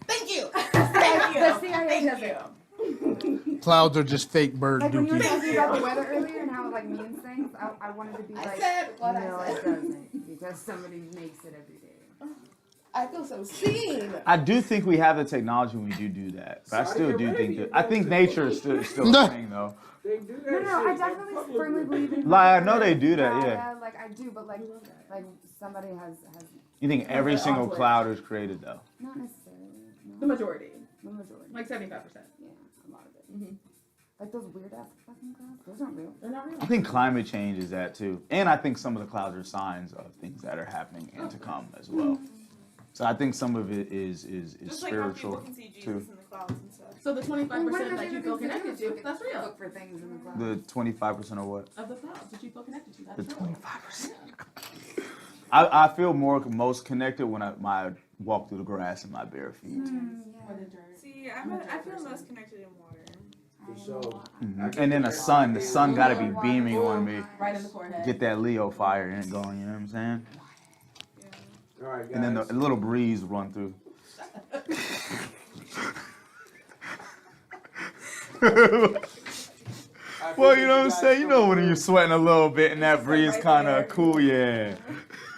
Thank you. Thank you. The CIA Thank does it. you. Clouds are just fake bird Like when you were dookies. talking about the weather earlier and how it like means things, I wanted to be I like, said what no, I it said. doesn't, because somebody makes it every day. I feel so seen. I do think we have the technology when we do that, but I Saudi still do think Arabia, that. I think nature is still a thing though. They do that No, I shit. definitely Fuck with firmly it. believe in. Like, I know they do that, yeah. Yeah, like I do, but like somebody has You think every single cloud is created though? not necessarily. The No, majority. the majority. Like 75%. Yeah, a lot of it. Mhm. Like those weird ass fucking clouds. Those aren't real. They're not real. I think climate change is that too, and I think some of the clouds are signs of things that are happening and to come as well. So I think some of it is Just like how people spiritual can see Jesus too. in the clouds and stuff. So the 25% Well, what are that the you feel things connected do? to, that's real. Look for things in the clouds. The 25% of what? Of the clouds that you feel connected to, that's The real. 25%. Yeah. I feel most connected when I walk through the grass in my bare feet. Or the dirt. See, I feel most connected in water. For sure. Mhm. And then the sun gotta be beaming on me. Right in the forehead. Get that Leo fire in it going, you know what I'm saying? Yeah. All right, guys. And then the little breeze run through. I Well, appreciate you know what I'm guys saying? You know coming when you're through. sweating a little bit and that Just like breeze right kind there. of cool, yeah.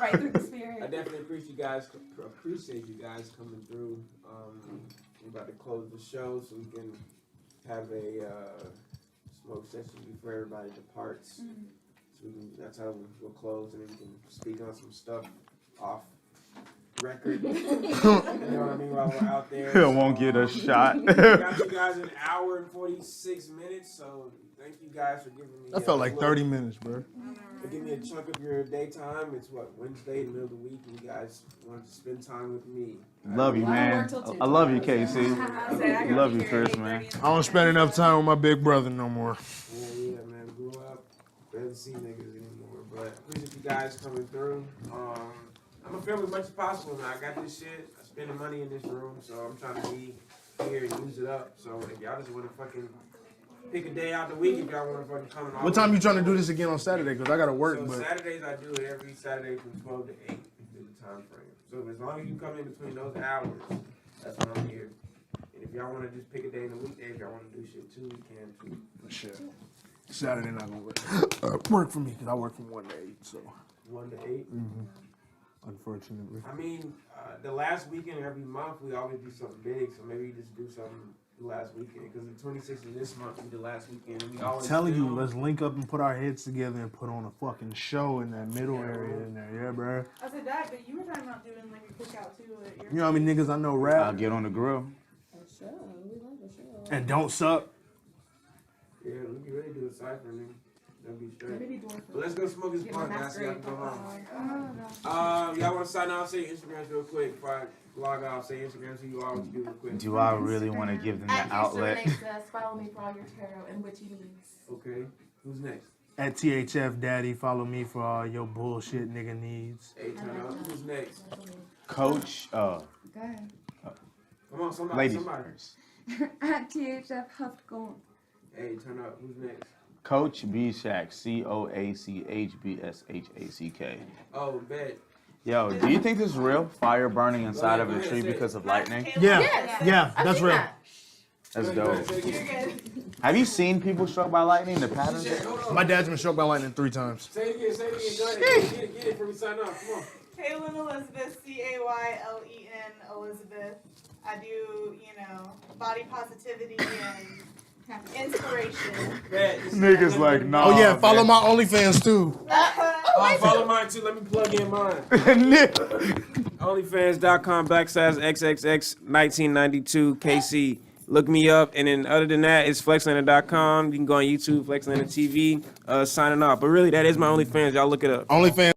Right through the I spirit. definitely appreciate you guys coming through. We're about to close the show so we can have a smoke session before everybody departs. So that's how we'll close, and then we can speak on some stuff off record. You know what I mean? While we're out there. I won't get a shot. We got you guys an hour and 46 minutes, so thank you guys for giving me. That felt like a 30 minutes, bro. For giving me a chunk of your daytime. It's Wednesday, the middle of the week, and you guys wanted to spend time with me. Love you, Well, I man. work till 2 I love you, tomorrow, so- Casey. I said I gotta Love be you, here Chris, at man. 8:30 in the I don't spend morning. enough time with my big brother no more. Yeah, man. Grew up. Barely see niggas anymore. But appreciate you guys coming through. I'm gonna film as much as possible now. I got this shit. I spend the money in this room, so I'm trying to be here and use it up. So if y'all just wanna fucking pick a day out the week, if y'all wanna fucking come and What time you trying to do this again on Saturday? Because I got to work, So but Saturdays I do it every Saturday from 12 to 8 is the time frame. So as long as you come in between those hours, that's when I'm here. And if y'all want to just pick a day in the weekday, if y'all want to do shit too, we can too. shit. Saturday not going to work for me because I work from 1 to 8, so 1 to 8. unfortunately. I mean, the last weekend every month we always do something big, so maybe we just do something the last weekend. Because the 26th of this month we the last weekend, and we always Telling you, film. let's link up and put our heads together and put on a fucking show in that middle area in there, yeah, bro. I said that, but you were talking about doing like a cookout too at your. You know how many niggas I know I'll rap get on the grill. For sure. We love the show. and don't suck? Yeah, we can really do a cipher, nigga. That'd be straight. Maybe dwarf. But let's go smoke this Get blunt, my guys. So y'all can mask go straight. home. Y'all want to sign out? Say your Instagrams real quick before I log off. Say your Instagrams so you always do real quick. Do I really want to give them At the Kirsten outlet? Renee says, follow me for all your tarot and witchy needs. Okay. Who's next? At THF Daddy, follow me for all your bullshit nigga needs. Hey, turn up. Who's next? Coach, Go ahead. Come on, somebody. ladies Somebody. first. At THF Huffgold. Hey, turn up. Who's next? Coach B Shack, CoachBShack. Oh, bet. Yo, do you think this is real? Fire burning inside of a tree because of lightning? Yeah, Yes. yeah, I've that's seen real. that. That's Go ahead, dope. say it You're again. good. Have you seen people struck by lightning? The patterns? Hold on. My dad's been struck by lightning 3 times. Say it again. Say it again. Go ahead. Get it before we sign off. Come on. Kaylin Elizabeth, Caylen Elizabeth. I do, body positivity and inspiration. Bet. Niggas like, nah. Oh yeah, follow man. my OnlyFans too. Follow mine too. Let me plug in mine. OnlyFans.com/XXX1992KC. Look me up, and then other than that, it's Flexlanta.com. You can go on YouTube, Flexlanta TV, signing off. But really, that is my OnlyFans. Y'all look it up. OnlyFans.